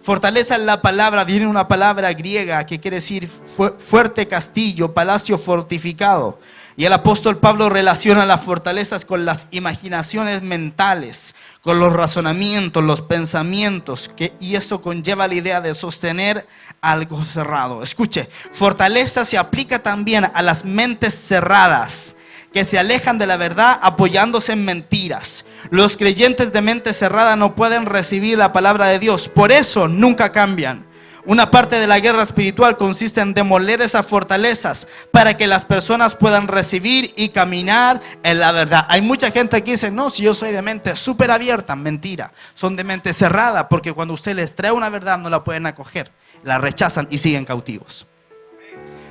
Fortaleza en la palabra viene una palabra griega que quiere decir fuerte castillo, palacio fortificado. Y el apóstol Pablo relaciona las fortalezas con las imaginaciones mentales, con los razonamientos, los pensamientos, y eso conlleva la idea de sostener algo cerrado. Escuche, fortaleza se aplica también a las mentes cerradas, que se alejan de la verdad apoyándose en mentiras. Los creyentes de mente cerrada no pueden recibir la palabra de Dios, por eso nunca cambian. Una parte de la guerra espiritual consiste en demoler esas fortalezas para que las personas puedan recibir y caminar en la verdad. Hay mucha gente que dice: no, si yo soy de mente súper abierta. Mentira, son de mente cerrada, porque cuando usted les trae una verdad no la pueden acoger, la rechazan y siguen cautivos.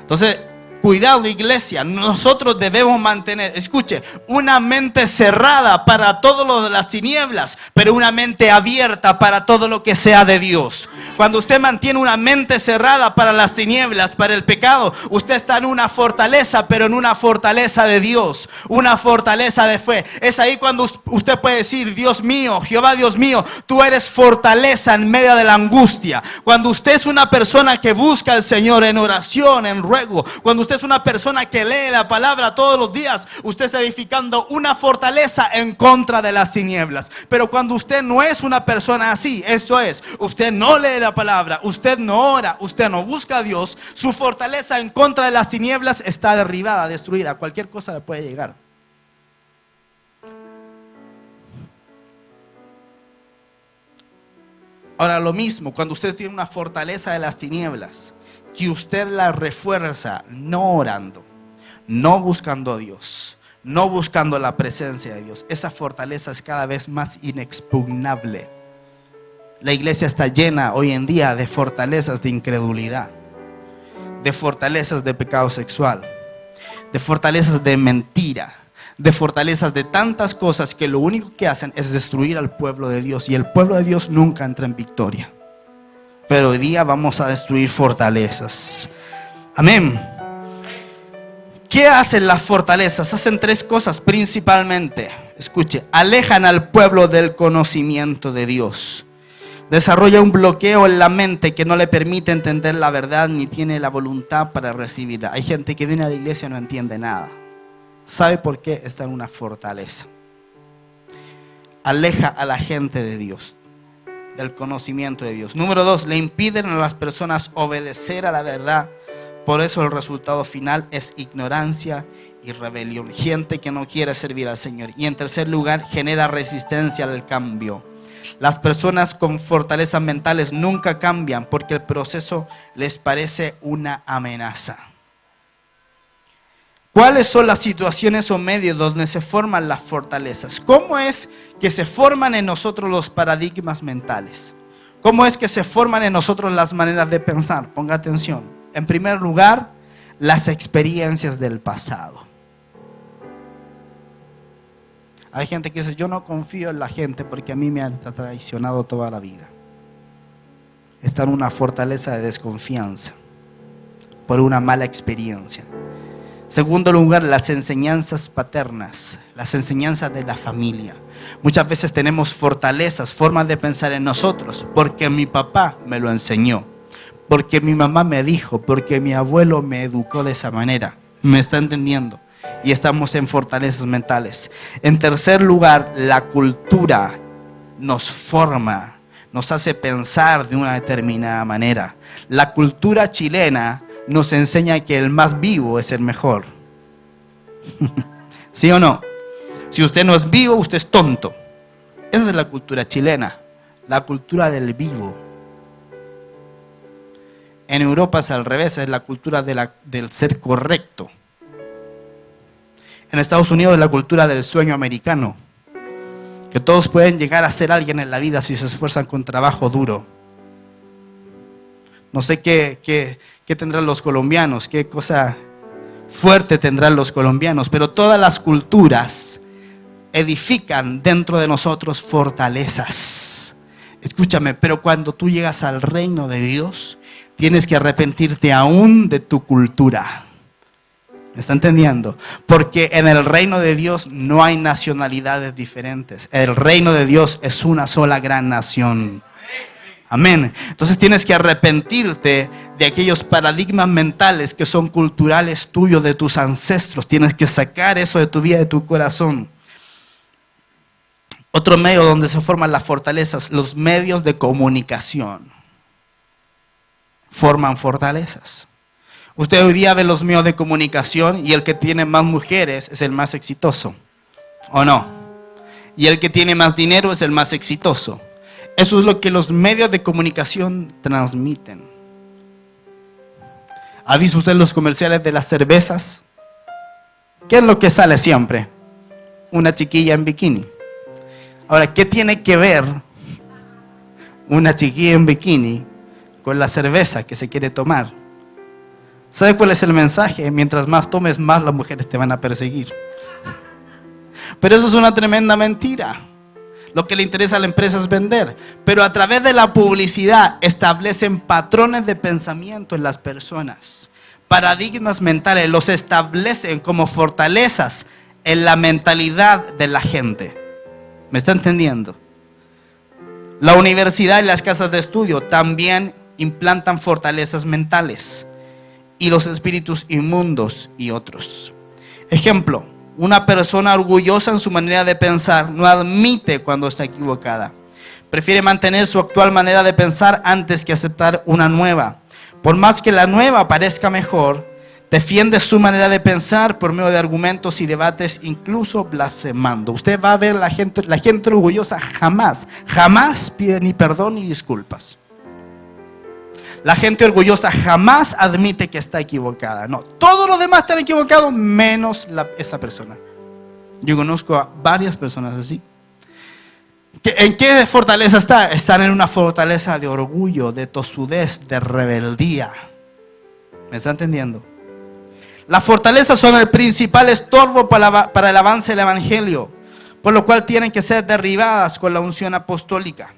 Entonces, cuidado, iglesia, nosotros debemos mantener, escuche, una mente cerrada para todo lo de las tinieblas, pero una mente abierta para todo lo que sea de Dios. Cuando usted mantiene una mente cerrada para las tinieblas, para el pecado, usted está en una fortaleza, pero en una fortaleza de Dios, una fortaleza de fe. Es ahí cuando usted puede decir: Dios mío, Jehová Dios mío, tú eres fortaleza en medio de la angustia. Cuando usted es una persona que busca al Señor en oración, en ruego, cuando usted es una persona que lee la palabra todos los días, usted está edificando una fortaleza en contra de las tinieblas. Pero cuando usted no es una persona así, eso es, usted no lee la palabra, usted no ora, usted no busca a Dios, su fortaleza en contra de las tinieblas está derribada, destruida. Cualquier cosa le puede llegar. Ahora, lo mismo, cuando usted tiene una fortaleza de las tinieblas, que usted la refuerza no orando, no buscando a Dios, no buscando la presencia de Dios, esa fortaleza es cada vez más inexpugnable. La iglesia está llena hoy en día de fortalezas de incredulidad, de fortalezas de pecado sexual, de fortalezas de mentira, de fortalezas de tantas cosas que lo único que hacen es destruir al pueblo de Dios, y el pueblo de Dios nunca entra en victoria. Pero hoy día vamos a destruir fortalezas. Amén. ¿Qué hacen las fortalezas? Hacen tres cosas principalmente. Escuche, alejan al pueblo del conocimiento de Dios. Desarrolla un bloqueo en la mente que no le permite entender la verdad ni tiene la voluntad para recibirla. Hay gente que viene a la iglesia y no entiende nada. ¿Sabe por qué? Está en una fortaleza. Aleja a la gente de Dios, del conocimiento de Dios. Número 2, le impiden a las personas obedecer a la verdad. Por eso el resultado final es ignorancia y rebelión. Gente que no quiere servir al Señor. Y en tercer lugar, genera resistencia al cambio. Las personas con fortalezas mentales nunca cambian porque el proceso les parece una amenaza. ¿Cuáles son las situaciones o medios donde se forman las fortalezas? ¿Cómo es que se forman en nosotros los paradigmas mentales? ¿Cómo es que se forman en nosotros las maneras de pensar? Ponga atención. En primer lugar, las experiencias del pasado. Hay gente que dice, yo no confío en la gente porque a mí me han traicionado toda la vida. Está en una fortaleza de desconfianza por una mala experiencia. Segundo lugar, las enseñanzas paternas, las enseñanzas de la familia. Muchas veces tenemos fortalezas, formas de pensar en nosotros, porque mi papá me lo enseñó, porque mi mamá me dijo, porque mi abuelo me educó de esa manera. ¿Me está entendiendo? Y estamos en fortalezas mentales. En tercer lugar, la cultura nos forma, nos hace pensar de una determinada manera. La cultura chilena nos enseña que el más vivo es el mejor. ¿Sí o no? Si usted no es vivo, usted es tonto. Esa es la cultura chilena, la cultura del vivo. En Europa es al revés, es la cultura del ser correcto. En Estados Unidos es la cultura del sueño americano, que todos pueden llegar a ser alguien en la vida si se esfuerzan con trabajo duro. No sé qué tendrán los colombianos, qué cosa fuerte tendrán los colombianos, pero todas las culturas edifican dentro de nosotros fortalezas. Escúchame, pero cuando tú llegas al reino de Dios, tienes que arrepentirte aún de tu cultura. ¿Me está entendiendo? Porque en el reino de Dios no hay nacionalidades diferentes. El reino de Dios es una sola gran nación. Amén. Entonces tienes que arrepentirte de aquellos paradigmas mentales que son culturales tuyos, de tus ancestros. Tienes que sacar eso de tu vida, de tu corazón. Otro medio donde se forman las fortalezas, los medios de comunicación forman fortalezas. Usted hoy día ve los medios de comunicación y el que tiene más mujeres es el más exitoso, ¿o no? Y el que tiene más dinero es el más exitoso. Eso es lo que los medios de comunicación transmiten. ¿Ha visto usted los comerciales de las cervezas? ¿Qué es lo que sale siempre? Una chiquilla en bikini. Ahora, ¿qué tiene que ver una chiquilla en bikini con la cerveza que se quiere tomar? ¿Sabe cuál es el mensaje? Mientras más tomes, más las mujeres te van a perseguir. Pero eso es una tremenda mentira. Lo que le interesa a la empresa es vender. Pero a través de la publicidad establecen patrones de pensamiento en las personas. Paradigmas mentales los establecen como fortalezas en la mentalidad de la gente. ¿Me está entendiendo? La universidad y las casas de estudio también implantan fortalezas mentales. Y los espíritus inmundos y otros. Ejemplo, una persona orgullosa en su manera de pensar no admite cuando está equivocada. Prefiere mantener su actual manera de pensar antes que aceptar una nueva. Por más que la nueva parezca mejor, defiende su manera de pensar por medio de argumentos y debates, incluso blasfemando. Usted va a ver la gente orgullosa jamás pide ni perdón ni disculpas. La gente orgullosa jamás admite que está equivocada. No, todos los demás están equivocados menos esa persona. Yo conozco a varias personas así. ¿En qué fortaleza están? Están en una fortaleza de orgullo, de tosudez, de rebeldía. ¿Me está entendiendo? Las fortalezas son el principal estorbo para el avance del evangelio, por lo cual tienen que ser derribadas con la unción apostólica.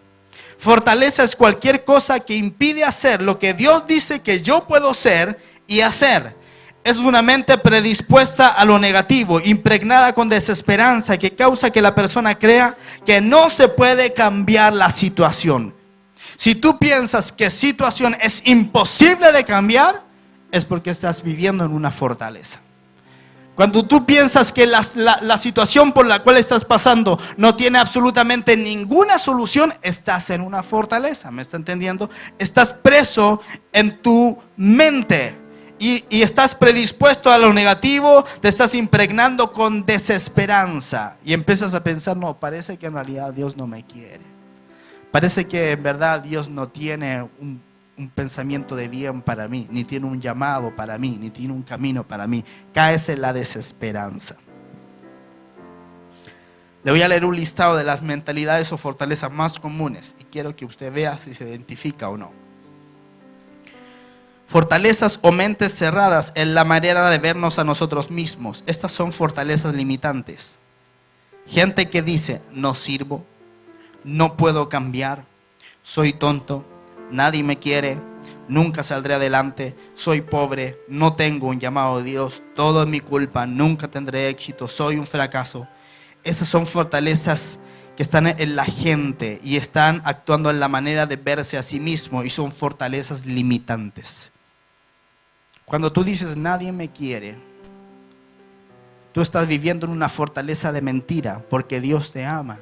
Fortaleza es cualquier cosa que impide hacer lo que Dios dice que yo puedo ser y hacer. Es una mente predispuesta a lo negativo, impregnada con desesperanza, que causa que la persona crea que no se puede cambiar la situación. Si tú piensas que situación es imposible de cambiar, es porque estás viviendo en una fortaleza. Cuando tú piensas que la situación por la cual estás pasando no tiene absolutamente ninguna solución, estás en una fortaleza, ¿me está entendiendo? Estás preso en tu mente y estás predispuesto a lo negativo, te estás impregnando con desesperanza y empiezas a pensar, no, parece que en realidad Dios no me quiere. Parece que en verdad Dios no tiene un pensamiento de bien para mí, ni tiene un llamado para mí, ni tiene un camino para mí. Caes en la desesperanza. Le voy a leer un listado de las mentalidades o fortalezas más comunes y quiero que usted vea si se identifica o no. Fortalezas o mentes cerradas en la manera de vernos a nosotros mismos. Estas son fortalezas limitantes. Gente que dice, no sirvo, no puedo cambiar, soy tonto, nadie me quiere, nunca saldré adelante, soy pobre, no tengo un llamado de Dios, todo es mi culpa, nunca tendré éxito, soy un fracaso. Esas son fortalezas que están en la gente y están actuando en la manera de verse a sí mismo y son fortalezas limitantes. Cuando tú dices nadie me quiere, tú estás viviendo en una fortaleza de mentira porque Dios te ama.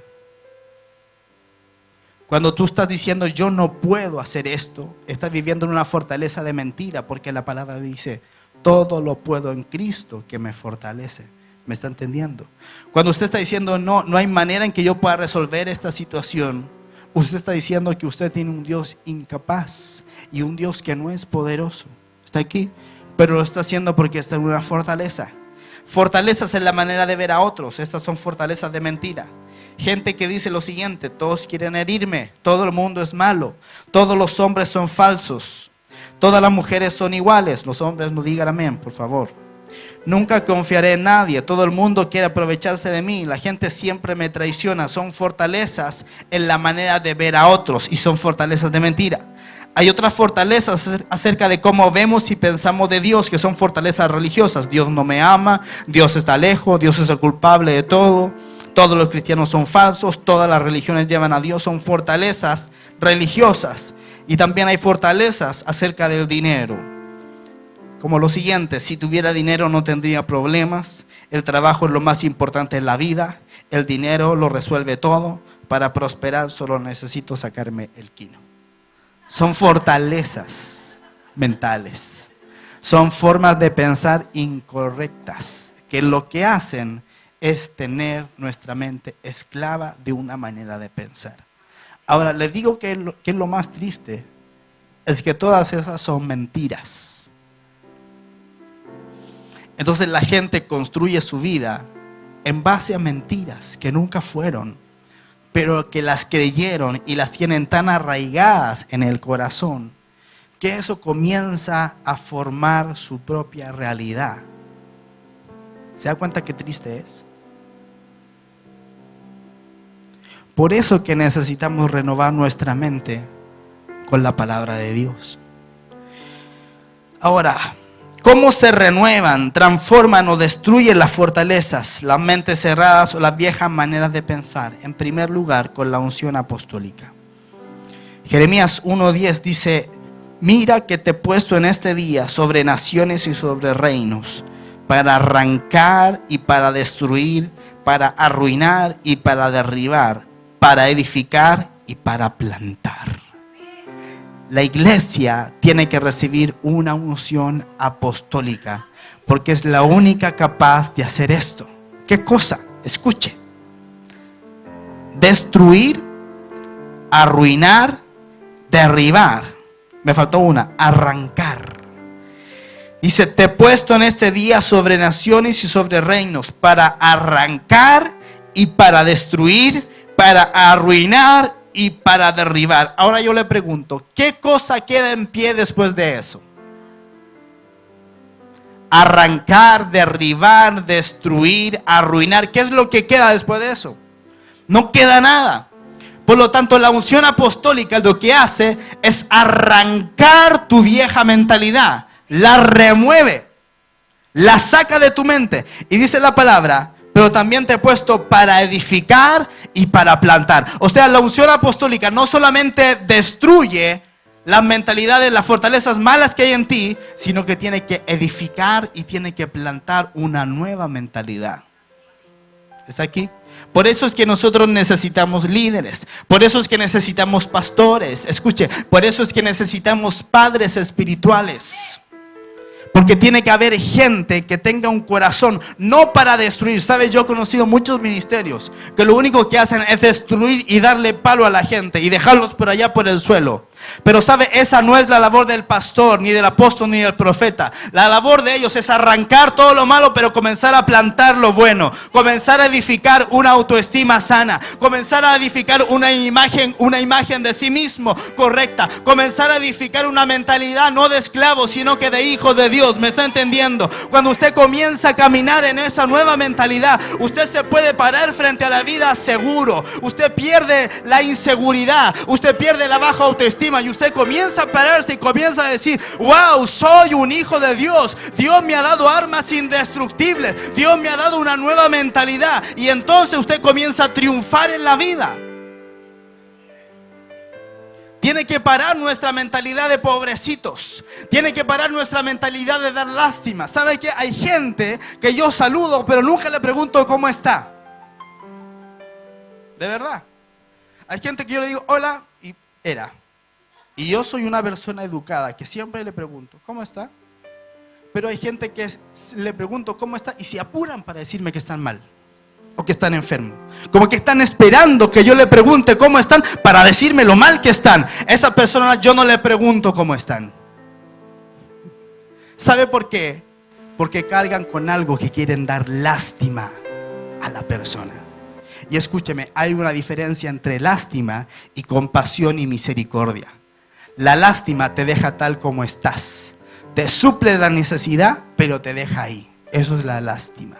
Cuando tú estás diciendo yo no puedo hacer esto, estás viviendo en una fortaleza de mentira porque la palabra dice todo lo puedo en Cristo que me fortalece. ¿Me está entendiendo? Cuando usted está diciendo no hay manera en que yo pueda resolver esta situación, usted está diciendo que usted tiene un Dios incapaz y un Dios que no es poderoso. ¿Está aquí? Pero lo está haciendo porque está en una fortaleza. Fortalezas en la manera de ver a otros. Estas son fortalezas de mentira. Gente que dice lo siguiente, todos quieren herirme, todo el mundo es malo, todos los hombres son falsos, todas las mujeres son iguales. Los hombres no digan amén, por favor. Nunca confiaré en nadie, todo el mundo quiere aprovecharse de mí, la gente siempre me traiciona. Son fortalezas en la manera de ver a otros y son fortalezas de mentira. Hay otras fortalezas acerca de cómo vemos y pensamos de Dios, que son fortalezas religiosas. Dios no me ama, Dios está lejos, Dios es el culpable de todo, todos los cristianos son falsos, todas las religiones llevan a Dios. Son fortalezas religiosas. Y también hay fortalezas acerca del dinero, como lo siguiente: si tuviera dinero no tendría problemas, el trabajo es lo más importante en la vida, el dinero lo resuelve todo, para prosperar solo necesito sacarme el quino. Son fortalezas mentales, son formas de pensar incorrectas, que lo que hacen es tener nuestra mente esclava de una manera de pensar. Ahora, les digo que es lo más triste, es que todas esas son mentiras. Entonces la gente construye su vida en base a mentiras que nunca fueron, pero que las creyeron y las tienen tan arraigadas en el corazón que eso comienza a formar su propia realidad. ¿Se da cuenta qué triste es? Por eso que necesitamos renovar nuestra mente con la palabra de Dios. Ahora, ¿cómo se renuevan, transforman o destruyen las fortalezas, las mentes cerradas o las viejas maneras de pensar? En primer lugar, con la unción apostólica. Jeremías 1:10 dice: mira que te he puesto en este día sobre naciones y sobre reinos, para arrancar y para destruir, para arruinar y para derribar, para edificar y para plantar. La iglesia tiene que recibir una unción apostólica porque es la única capaz de hacer esto. ¿Qué cosa? Escuche. Destruir, arruinar, derribar. Me faltó una. Arrancar. Dice: te he puesto en este día sobre naciones y sobre reinos para arrancar y para destruir, para arruinar y para derribar. Ahora yo le pregunto, ¿qué cosa queda en pie después de eso? Arrancar, derribar, destruir, arruinar. ¿Qué es lo que queda después de eso? No queda nada. Por lo tanto, la unción apostólica lo que hace es arrancar tu vieja mentalidad, la remueve, la saca de tu mente. Y dice la palabra: pero también te he puesto para edificar y para plantar. O sea, la unción apostólica no solamente destruye las mentalidades, las fortalezas malas que hay en ti, sino que tiene que edificar y tiene que plantar una nueva mentalidad. ¿Está aquí? Por eso es que nosotros necesitamos líderes. Por eso es que necesitamos pastores. Escuche, por eso es que necesitamos padres espirituales. Porque tiene que haber gente que tenga un corazón no para destruir. ¿Sabes? Yo he conocido muchos ministerios que lo único que hacen es destruir y darle palo a la gente y dejarlos por allá por el suelo. Pero ¿sabe? Esa no es la labor del pastor, ni del apóstol, ni del profeta. La labor de ellos es arrancar todo lo malo, pero comenzar a plantar lo bueno. Comenzar a edificar una autoestima sana. Comenzar a edificar una imagen de sí mismo correcta. Comenzar a edificar una mentalidad no de esclavo, sino que de hijo de Dios. ¿Me está entendiendo? Cuando usted comienza a caminar en esa nueva mentalidad, usted se puede parar frente a la vida seguro. Usted pierde la inseguridad. Usted pierde la baja autoestima. Y usted comienza a pararse y comienza a decir: wow, soy un hijo de Dios. Dios me ha dado armas indestructibles. Dios me ha dado una nueva mentalidad. Y entonces usted comienza a triunfar en la vida. Tiene que parar nuestra mentalidad de pobrecitos. Tiene que parar nuestra mentalidad de dar lástima. ¿Sabe qué? Hay gente que yo saludo, pero nunca le pregunto cómo está. De verdad. Hay gente que yo le digo hola y era. Y yo soy una persona educada que siempre le pregunto ¿cómo está? Pero hay gente que le pregunto ¿cómo está? Y se apuran para decirme que están mal o que están enfermos. Como que están esperando que yo le pregunte cómo están para decirme lo mal que están. Esa persona yo no le pregunto cómo están. ¿Sabe por qué? Porque cargan con algo que quieren dar lástima a la persona. Y escúcheme, hay una diferencia entre lástima y compasión y misericordia. La lástima te deja tal como estás. Te suple la necesidad, pero te deja ahí. Eso es la lástima.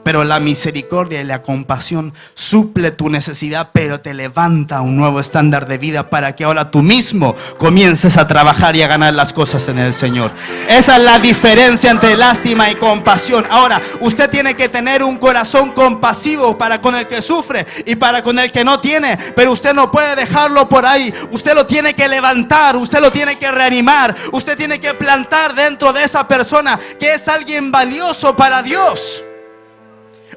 Pero la misericordia y la compasión suple tu necesidad, pero te levanta a un nuevo estándar de vida para que ahora tú mismo comiences a trabajar y a ganar las cosas en el Señor. Esa es la diferencia entre lástima y compasión. Ahora, usted tiene que tener un corazón compasivo para con el que sufre y para con el que no tiene. Pero usted no puede dejarlo por ahí. Usted lo tiene que levantar, usted lo tiene que reanimar. Usted tiene que plantar dentro de esa persona que es alguien valioso para Dios.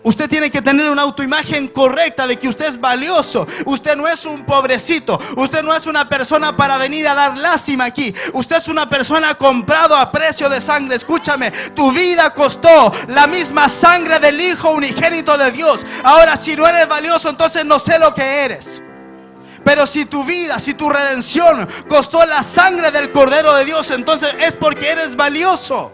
Usted tiene que tener una autoimagen correcta de que usted es valioso. Usted no es un pobrecito. Usted no es una persona para venir a dar lástima aquí. Usted es una persona comprado a precio de sangre. Escúchame, tu vida costó la misma sangre del Hijo unigénito de Dios. Ahora, si no eres valioso, entonces no sé lo que eres. Pero si tu vida, si tu redención costó la sangre del Cordero de Dios, entonces es porque eres valioso.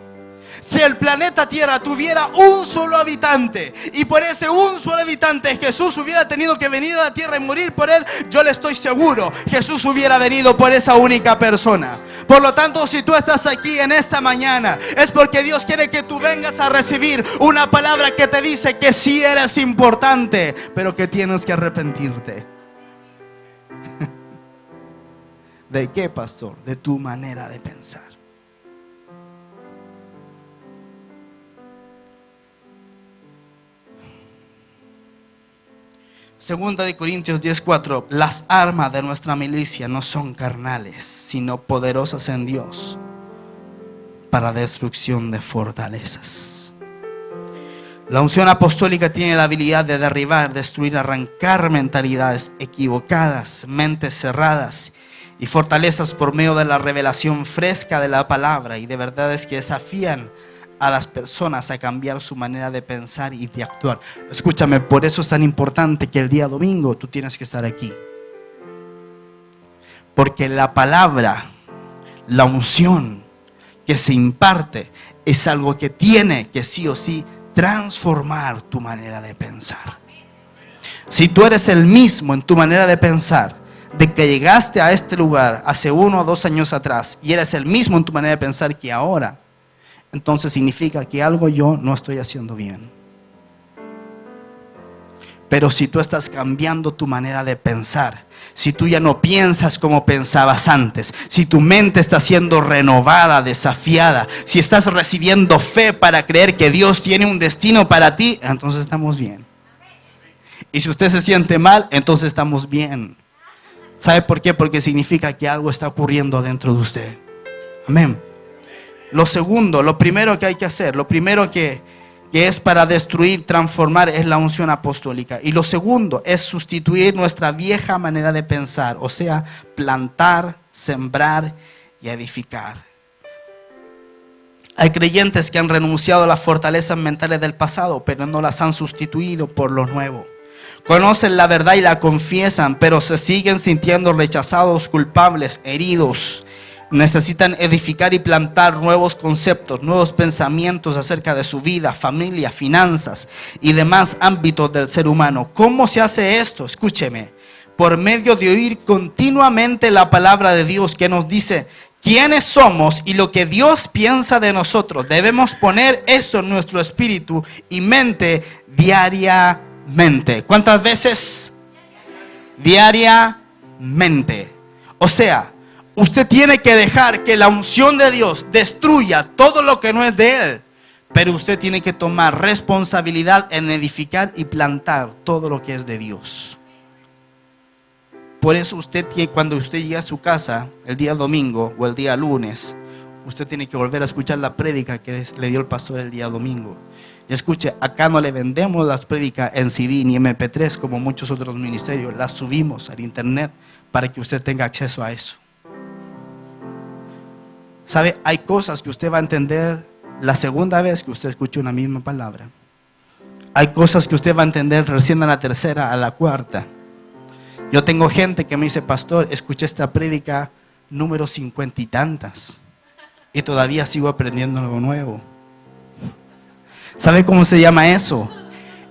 Si el planeta Tierra tuviera un solo habitante y por ese un solo habitante Jesús hubiera tenido que venir a la tierra y morir por él, yo le estoy seguro, Jesús hubiera venido por esa única persona. Por lo tanto, si tú estás aquí en esta mañana, es porque Dios quiere que tú vengas a recibir una palabra que te dice que sí eres importante, pero que tienes que arrepentirte. ¿De qué, pastor? De tu manera de pensar. Segunda de Corintios 10:4. Las armas de nuestra milicia no son carnales, sino poderosas en Dios para destrucción de fortalezas. La unción apostólica tiene la habilidad de derribar, destruir, arrancar mentalidades equivocadas, mentes cerradas y fortalezas por medio de la revelación fresca de la palabra y de verdades que desafían a las personas a cambiar su manera de pensar y de actuar. Escúchame, por eso es tan importante que el día domingo tú tienes que estar aquí. Porque la palabra, la unción que se imparte es algo que tiene que sí o sí transformar tu manera de pensar. Si tú eres el mismo en tu manera de pensar de que llegaste a este lugar hace 1 o 2 años atrás y eres el mismo en tu manera de pensar que ahora, entonces significa que algo yo no estoy haciendo bien. Pero si tú estás cambiando tu manera de pensar, si tú ya no piensas como pensabas antes, si tu mente está siendo renovada, desafiada, si estás recibiendo fe para creer que Dios tiene un destino para ti, entonces estamos bien. Y si usted se siente mal, entonces estamos bien. ¿Sabe por qué? Porque significa que algo está ocurriendo dentro de usted. Amén. Lo segundo, lo primero que hay que hacer, lo primero que es para destruir, transformar, es la unción apostólica. Y lo segundo es sustituir nuestra vieja manera de pensar, o sea, plantar, sembrar y edificar. Hay creyentes que han renunciado a las fortalezas mentales del pasado, pero no las han sustituido por lo nuevo. Conocen la verdad y la confiesan, pero se siguen sintiendo rechazados, culpables, heridos. Necesitan edificar y plantar nuevos conceptos, nuevos pensamientos acerca de su vida, familia, finanzas y demás ámbitos del ser humano. ¿Cómo se hace esto? Escúcheme. Por medio de oír continuamente la palabra de Dios que nos dice quiénes somos y lo que Dios piensa de nosotros. Debemos poner eso en nuestro espíritu y mente diariamente. ¿Cuántas veces? Diariamente. O sea, usted tiene que dejar que la unción de Dios destruya todo lo que no es de Él. Pero usted tiene que tomar responsabilidad en edificar y plantar todo lo que es de Dios. Por eso usted tiene, cuando usted llega a su casa el día domingo o el día lunes, usted tiene que volver a escuchar la prédica que le dio el pastor el día domingo. Y escuche, acá no le vendemos las prédicas en CD ni MP3 como muchos otros ministerios. Las subimos al internet para que usted tenga acceso a eso. ¿Sabe? Hay cosas que usted va a entender la segunda vez que usted escuche una misma palabra. Hay cosas que usted va a entender recién a la tercera, a la cuarta. Yo tengo gente que me dice, pastor, escuché esta prédica número 50 y tantas y todavía sigo aprendiendo algo nuevo. ¿Sabe cómo se llama eso?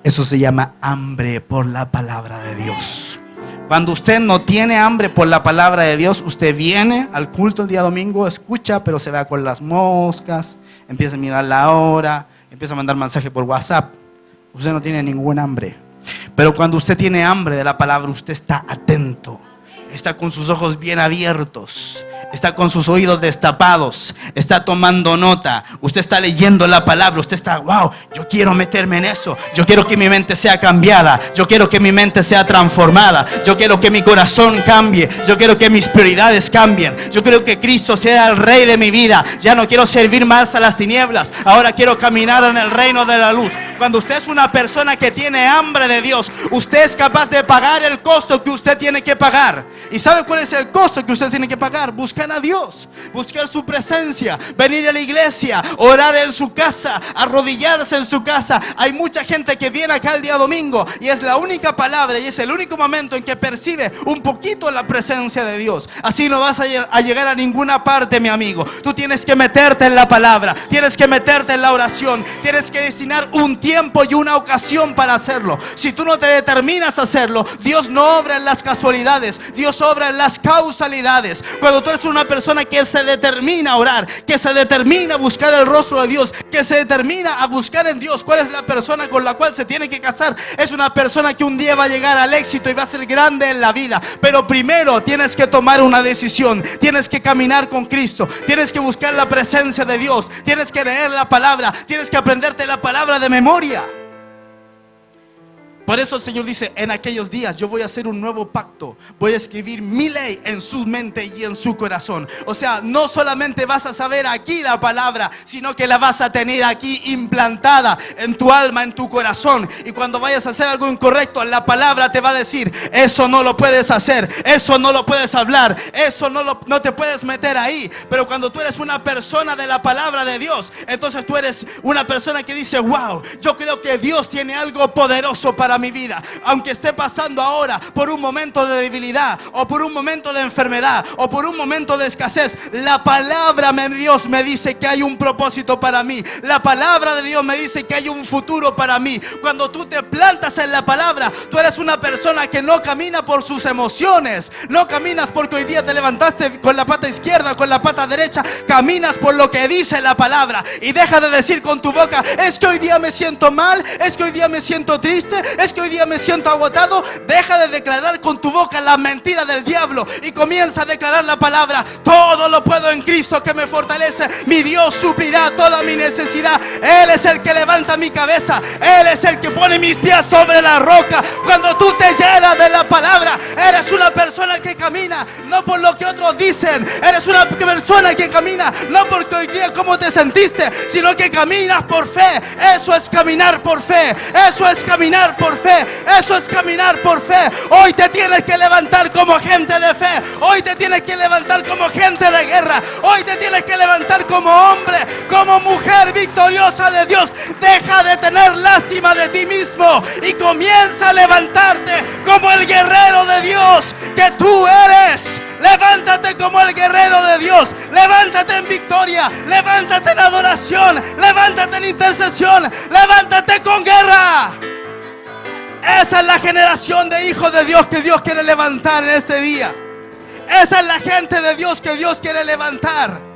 Eso se llama hambre por la palabra de Dios. Cuando usted no tiene hambre por la palabra de Dios, usted viene al culto el día domingo, escucha, pero se va con las moscas, empieza a mirar la hora, empieza a mandar mensaje por WhatsApp. Usted no tiene ningún hambre. Pero cuando usted tiene hambre de la palabra, usted está atento, está con sus ojos bien abiertos, está con sus oídos destapados, está tomando nota, usted está leyendo la palabra, usted está, wow, yo quiero meterme en eso, yo quiero que mi mente sea cambiada, yo quiero que mi mente sea transformada, yo quiero que mi corazón cambie, yo quiero que mis prioridades cambien, yo quiero que Cristo sea el rey de mi vida, ya no quiero servir más a las tinieblas, ahora quiero caminar en el reino de la luz. Cuando usted es una persona que tiene hambre de Dios, usted es capaz de pagar el costo que usted tiene que pagar. ¿Y sabe cuál es el costo que usted tiene que pagar? Buscar a Dios, buscar su presencia, venir a la iglesia, orar en su casa, arrodillarse en su casa. Hay mucha gente que viene acá el día domingo y es la única palabra y es el único momento en que percibe un poquito la presencia de Dios. Así no vas a llegar a ninguna parte, mi amigo. Tú tienes que meterte en la palabra, tienes que meterte en la oración, tienes que destinar un tiempo y una ocasión para hacerlo. Si tú no te determinas a hacerlo, Dios no obra en las casualidades, Dios obra en las causalidades. Cuando tú eres una persona que se determina a orar, que se determina a buscar el rostro de Dios, que se determina a buscar en Dios cuál es la persona con la cual se tiene que casar, es una persona que un día va a llegar al éxito y va a ser grande en la vida. Pero primero tienes que tomar una decisión, tienes que caminar con Cristo, tienes que buscar la presencia de Dios, tienes que leer la palabra, tienes que aprenderte la palabra de memoria. Por eso el Señor dice, en aquellos días yo voy a hacer un nuevo pacto, voy a escribir mi ley en su mente y en su corazón. O sea, no solamente vas a saber aquí la palabra, sino que la vas a tener aquí implantada en tu alma, en tu corazón. Y cuando vayas a hacer algo incorrecto, la palabra te va a decir, eso no lo puedes hacer, eso no lo puedes hablar, eso no te puedes meter ahí. Pero cuando tú eres una persona de la palabra de Dios, entonces tú eres una persona que dice, wow, yo creo que Dios tiene algo poderoso para mi vida, aunque esté pasando ahora por un momento de debilidad o por un momento de enfermedad o por un momento de escasez. La palabra de Dios me dice que hay un propósito para mí, la palabra de Dios me dice que hay un futuro para mí. Cuando tú te plantas en la palabra, tú eres una persona que no camina por sus emociones, no caminas porque hoy día te levantaste con la pata izquierda, con la pata derecha, caminas por lo que dice la palabra. Y deja de decir con tu boca, es que hoy día me siento mal, es que hoy día me siento triste, es que hoy día me siento agotado. Deja de declarar con tu boca la mentira del diablo y comienza a declarar la palabra. Todo lo puedo en Cristo que me fortalece. Mi Dios suplirá toda mi necesidad. Él es el que levanta mi cabeza, Él es el que pone mis pies sobre la roca. Cuando tú te llenas de la palabra, eres una persona que camina dicen. Eres una persona que camina no porque hoy día cómo te sentiste, sino que caminas por fe. Eso es caminar por fe. Eso es caminar por fe. Eso es caminar por fe. Hoy te tienes que levantar como gente de fe. Hoy te tienes que levantar como gente de guerra. Hoy te tienes que levantar como hombre, como mujer victoriosa de Dios. Deja de tener lástima de ti mismo y comienza a levantarte como el guerrero de Dios que tú eres. Levántate como el guerrero de Dios. Levántate en victoria. Levántate en adoración. Levántate en intercesión. Levántate con guerra. Esa es la generación de hijos de Dios que Dios quiere levantar en este día. Esa es la gente de Dios que Dios quiere levantar.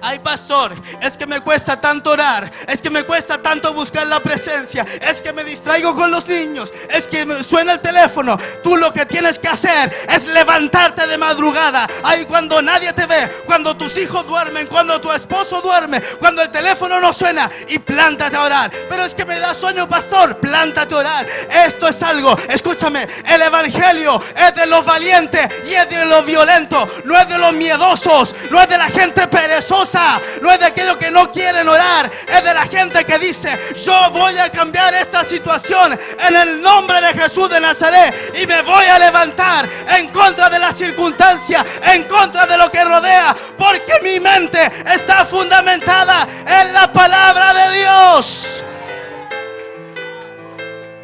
Ay, pastor, es que me cuesta tanto orar, es que me cuesta tanto buscar la presencia, es que me distraigo con los niños, es que me suena el teléfono. Tú lo que tienes que hacer es levantarte de madrugada, ahí cuando nadie te ve, cuando tus hijos duermen, cuando tu esposo duerme, cuando el teléfono no suena, y plántate a orar. Pero es que me da sueño, pastor. Plántate a orar. Esto es algo, escúchame, el evangelio es de los valientes y es de los violentos, no es de los miedosos, no es de la gente perezosa, no es de aquellos que no quieren orar, es de la gente que dice: yo voy a cambiar esta situación en el nombre de Jesús de Nazaret y me voy a levantar en contra de las circunstancias, en contra de lo que rodea, porque mi mente está fundamentada en la palabra de Dios.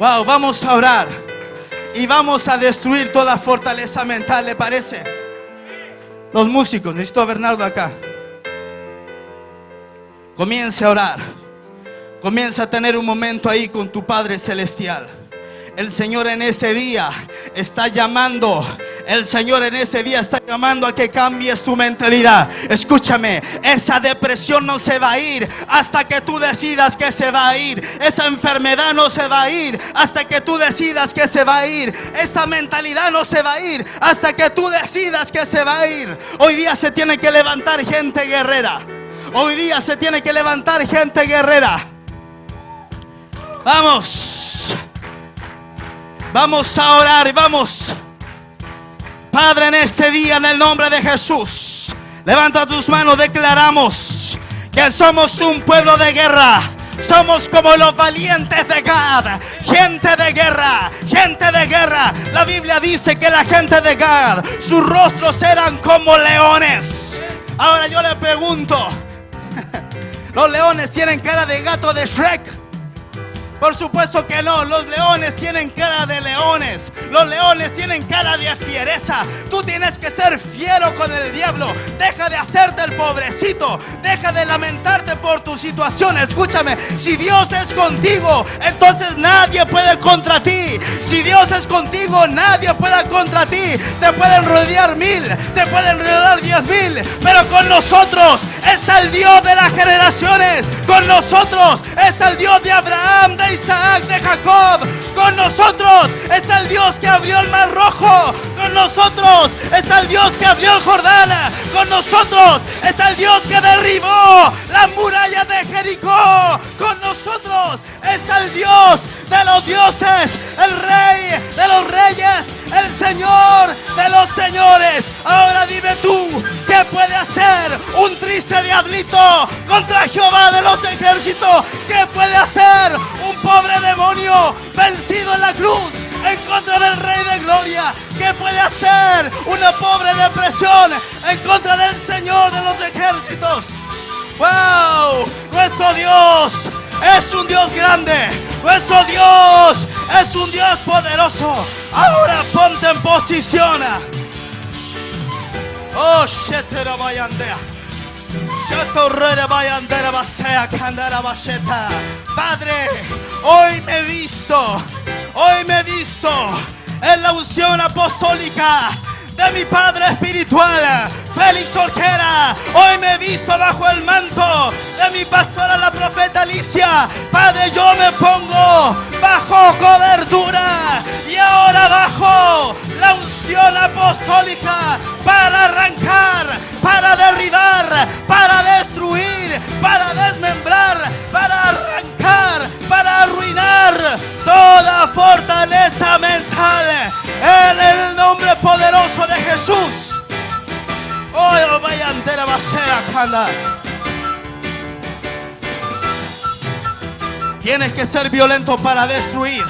Wow, vamos a orar y vamos a destruir toda fortaleza mental, ¿le parece? Los músicos, necesito a Bernardo acá. Comienza a orar. Comienza a tener un momento ahí con tu Padre Celestial. El Señor en ese día está llamando. El Señor en ese día está llamando a que cambies tu mentalidad. Escúchame, esa depresión no se va a ir hasta que tú decidas que se va a ir. Esa enfermedad no se va a ir hasta que tú decidas que se va a ir. Esa mentalidad no se va a ir hasta que tú decidas que se va a ir. Hoy día se tiene que levantar gente guerrera. Hoy día se tiene que levantar gente guerrera. Vamos. Vamos a orar y vamos. Padre, en este día, en el nombre de Jesús, levanta tus manos. Declaramos que somos un pueblo de guerra. Somos como los valientes de Gad. Gente de guerra, gente de guerra. La Biblia dice que la gente de Gad, sus rostros eran como leones. Ahora yo le pregunto, ¿los leones tienen cara de gato de Shrek? Por supuesto que no. Los leones tienen cara de leones. Los leones tienen cara de fiereza. Tú tienes que ser fiero con el diablo. Deja de hacerte el pobrecito. Deja de lamentarte por tu situación. Escúchame, si Dios es contigo, entonces nadie puede contra ti. Si Dios es contigo, nadie puede contra ti. Te pueden rodear 1000, te pueden rodear 10,000, pero con nosotros está el Dios de las generaciones. Con nosotros está el Dios de Abraham, de Isaac, de Jacob. Con nosotros está el Dios que abrió el mar rojo. Con nosotros está el Dios que abrió el Jordán. Con nosotros está el Dios que derribó las murallas de Jericó. Con nosotros está el Dios de los dioses, el Rey de los reyes, el Señor de los señores. Ahora dime tú, ¿qué puede hacer un triste diablito contra Jehová de los ejércitos? ¿Qué puede hacer un pobre demonio vencido en la cruz en contra del Rey de Gloria? ¿Qué puede hacer una pobre depresión en contra del Señor de los ejércitos? ¡Wow! Nuestro Dios es un Dios grande. Nuestro Dios es un Dios poderoso. Ahora ponte en posición. Oh, shetera bayandea. Shetorrera bayandera basea candara basheta. Padre, hoy me he visto en la unción apostólica de mi padre espiritual, Félix Orquera. Hoy me he visto bajo el manto de mi pastora, la profeta Alicia. Padre, yo me pongo bajo cobertura y ahora bajo la unción apostólica para arrancar, para derribar, para destruir, para desmembrar, para arrancar, para arruinar toda fortaleza mental en el nombre poderoso de Jesús. Shakanda. Tienes que ser violento para destruir.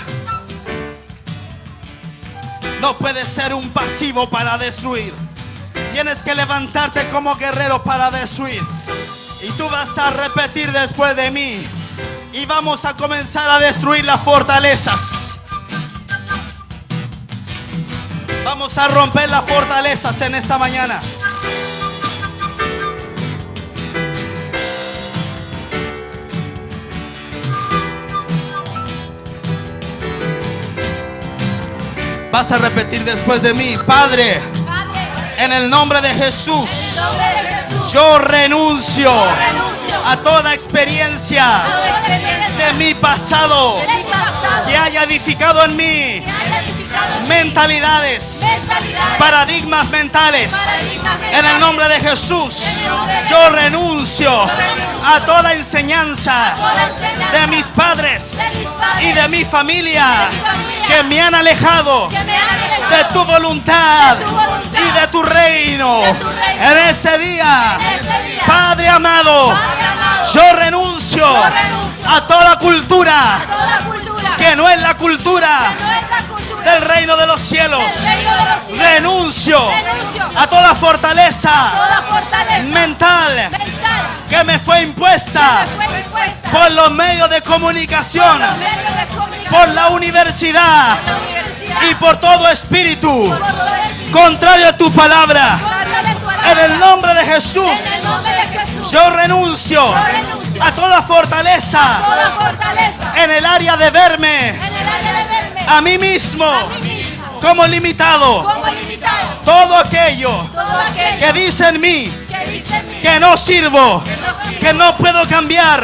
No puedes ser un pasivo para destruir. Tienes que levantarte como guerrero para destruir. Y tú vas a repetir después de mí. Y vamos a comenzar a destruir las fortalezas. Vamos a romper las fortalezas en esta mañana. Vas a repetir después de mí. Padre, en el nombre de Jesús, yo renuncio a toda experiencia de mi pasado que haya edificado en mí mentalidades, paradigmas mentales. En el nombre de Jesús, yo renuncio a toda enseñanza de mis padres y de mi familia que me han alejado de tu voluntad y de tu reino. En ese día, Padre amado, yo renuncio a toda cultura que no es la cultura del reino de los cielos. Renuncio a toda fortaleza mental que me fue impuesta por los medios de comunicación, por la universidad y por todo espíritu contrario a tu palabra. En el nombre de Jesús, yo renuncio a toda fortaleza en el área de verme a mí mismo como limitado. Todo aquello que dice en mí que no sirvo, que no puedo cambiar,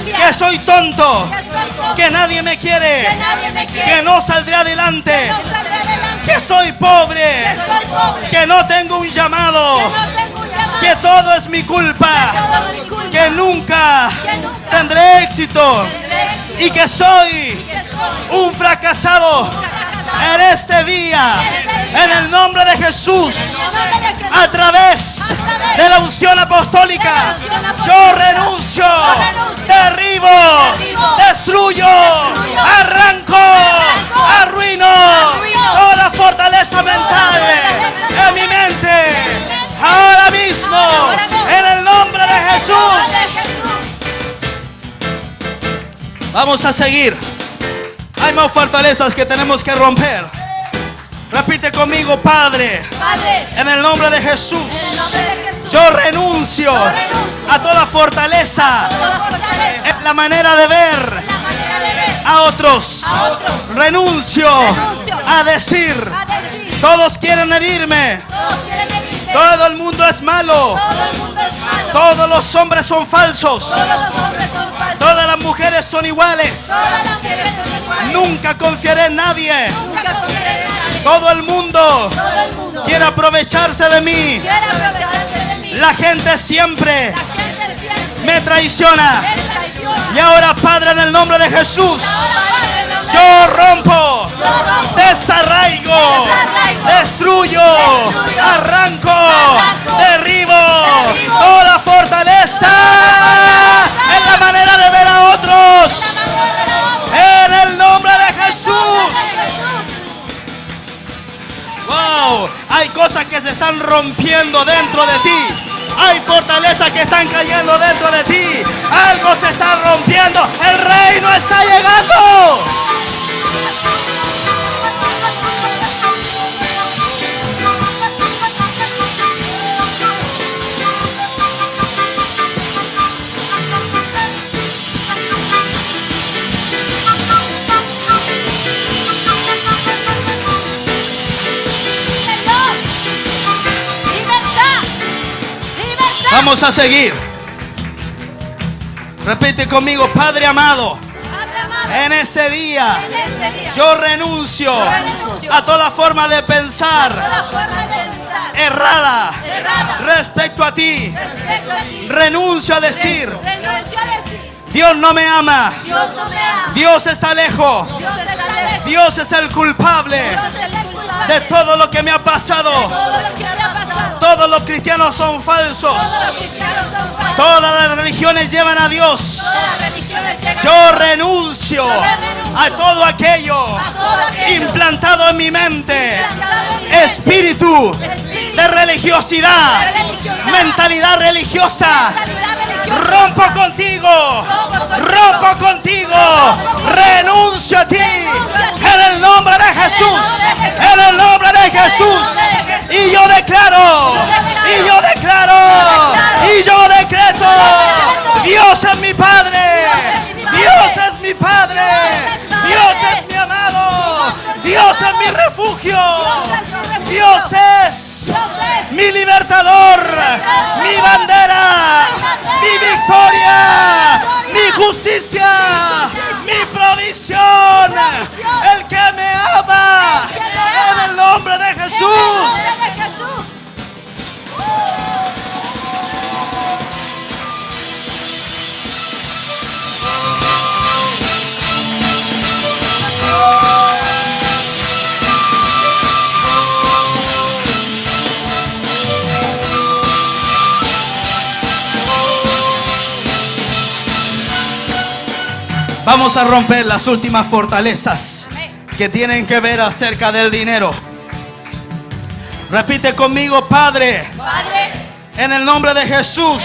que soy tonto, que nadie me quiere, que no saldré adelante, que soy pobre, que no tengo un llamado, que todo es mi culpa, que nunca tendré éxito y que soy un fracasado. En este día, en el nombre de Jesús, a través de la unción apostólica, yo renuncio, derribo, destruyo, arranco, arruino toda fortaleza mental en mi mente. Ahora mismo, en el nombre de Jesús. Vamos a seguir. Hay más fortalezas que tenemos que romper. Repite conmigo, Padre, en el nombre de Jesús, yo renuncio a toda fortaleza en la manera de ver a otros. Renuncio a decir, todos quieren herirme, todo el mundo es malo, todos los hombres son falsos, todas las mujeres son iguales. Nunca confiaré en nadie. Todo el mundo quiere aprovecharse de mí. La gente siempre me traiciona. Y ahora, Padre, en el nombre de Jesús, yo rompo, desarraigo, destruyo, arranco, derribo toda fortaleza en la manera de ver a otros. En el nombre de Jesús. Wow, hay cosas que se están rompiendo dentro de ti. Hay fortalezas que están cayendo dentro de ti. Algo se está rompiendo. El reino está llegando. Vamos a seguir. Repite conmigo, Padre amado, en ese día yo renuncio a toda forma de pensar errada respecto a ti. Renuncio a decir, Dios no me ama, Dios está lejos, Dios es el culpable de todo lo que me ha pasado, todo Todos los cristianos son falsos. Todas las religiones llevan a Dios. Yo renuncio a todo aquello implantado en mi mente. Espíritu de religiosidad, mentalidad religiosa. Rompo contigo, renuncio a ti, en el nombre de Jesús, en el nombre de Jesús. Y yo declaro, y yo decreto, Dios es mi Padre, Dios es mi Padre, Dios es mi amado, Dios es mi refugio, Dios es mi libertador, mi bandera, mi victoria, mi justicia, mi provisión, el que me ama, en el nombre de Jesús. Vamos a romper las últimas fortalezas que tienen que ver acerca del dinero. Repite conmigo: Padre, en el nombre de Jesús,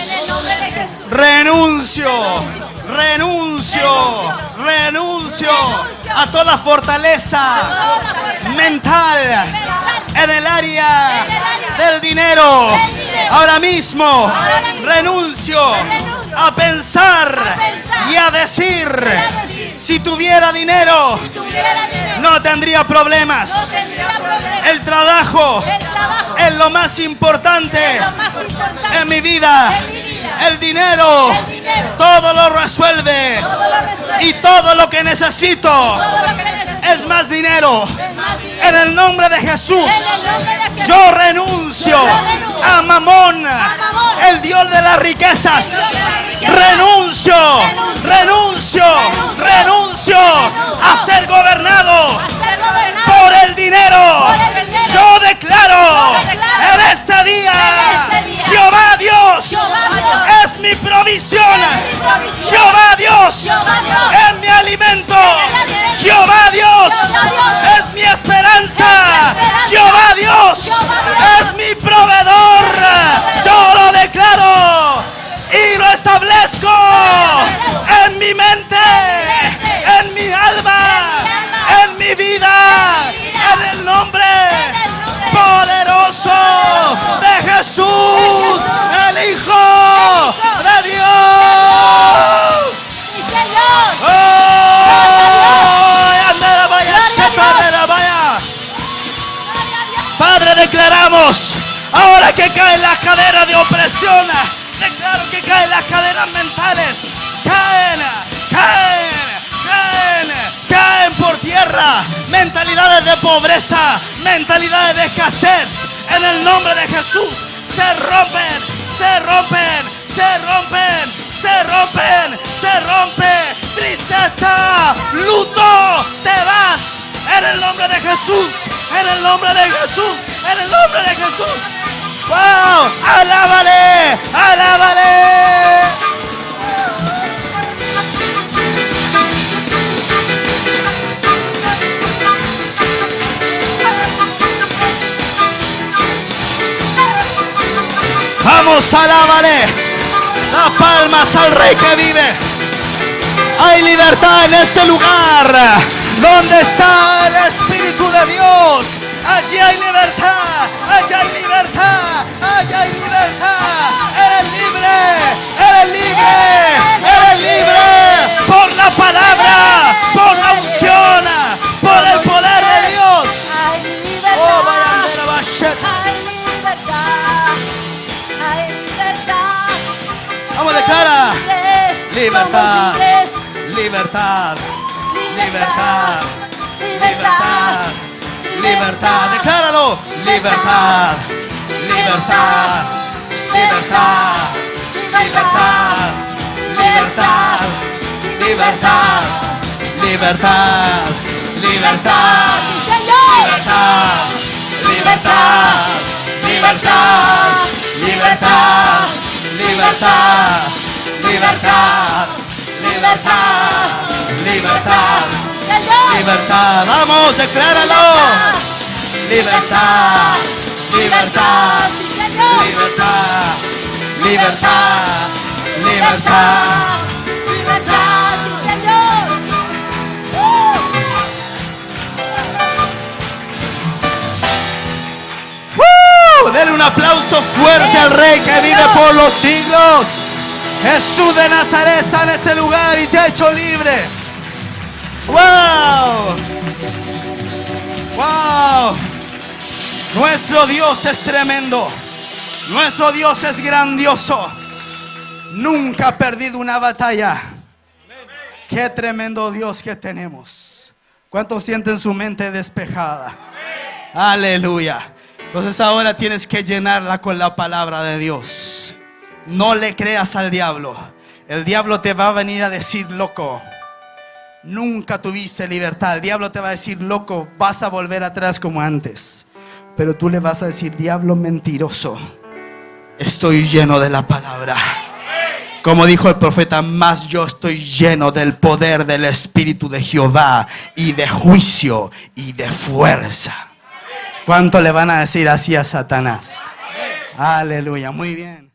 renuncio a toda fortaleza mental en el área del dinero. Ahora mismo renuncio a pensar y a decir: si tuviera dinero no tendría problemas. El trabajo es lo más importante en mi vida. El dinero todo lo resuelve, y todo lo que necesito es más dinero. En el nombre de Jesús, yo renuncio a Mamón, el Dios de las riquezas. Renuncio a ser gobernado por el dinero. Yo declaro en este día: Jehová Dios es mi provisión. Jehová Dios es mi alimento. Jehová Dios es mi esperanza. Jehová Dios es mi proveedor. Yo lo declaro y lo establezco en mi mente, en mi alma, en mi vida, en el nombre poderoso de Jesús, el Hijo de Dios. Padre, declaramos ahora que caen las cadenas de opresión. Declaro que caen las cadenas mentales. Caen por tierra. Mentalidades de pobreza, mentalidades de escasez. En el nombre de Jesús se rompe. Tristeza, luto, te vas. En el nombre de Jesús, en el nombre de Jesús, en el nombre de Jesús. ¡Wow! ¡Alábale! Vamos, alábale. Las palmas al Rey que vive. Hay libertad en este lugar. ¿Dónde está el Espíritu de Dios? Allí hay libertad, allá hay libertad, allá hay libertad. Eres libre por la palabra, por la unción, por el poder de Dios. Oh, vaya bacheta. Vamos, declara: libertad, libertad, libertad, libertad. Libertad, decláralo. Libertad, libertad, libertad, libertad, libertad, libertad, libertad, libertad, libertad, libertad, libertad. Libertad. Vamos, decláralo. Libertad. Libertad. Libertad. Libertad. Libertad. Libertad, sí, Señor. Denle un aplauso fuerte al Rey que vive por los siglos. Jesús de Nazaret está en este lugar y te ha hecho libre. ¡Wow! ¡Wow! Nuestro Dios es tremendo. Nuestro Dios es grandioso. Nunca ha perdido una batalla. Qué tremendo Dios que tenemos. ¿Cuántos sienten su mente despejada? Aleluya. Entonces ahora tienes que llenarla con la palabra de Dios. No le creas al diablo. El diablo te va a venir a decir loco. Nunca tuviste libertad. El diablo te va a decir loco, vas a volver atrás como antes. Pero tú le vas a decir, diablo mentiroso, estoy lleno de la palabra. Como dijo el profeta, más yo estoy lleno del poder del Espíritu de Jehová y de juicio y de fuerza. ¿Cuánto le van a decir así a Satanás? Aleluya, muy bien.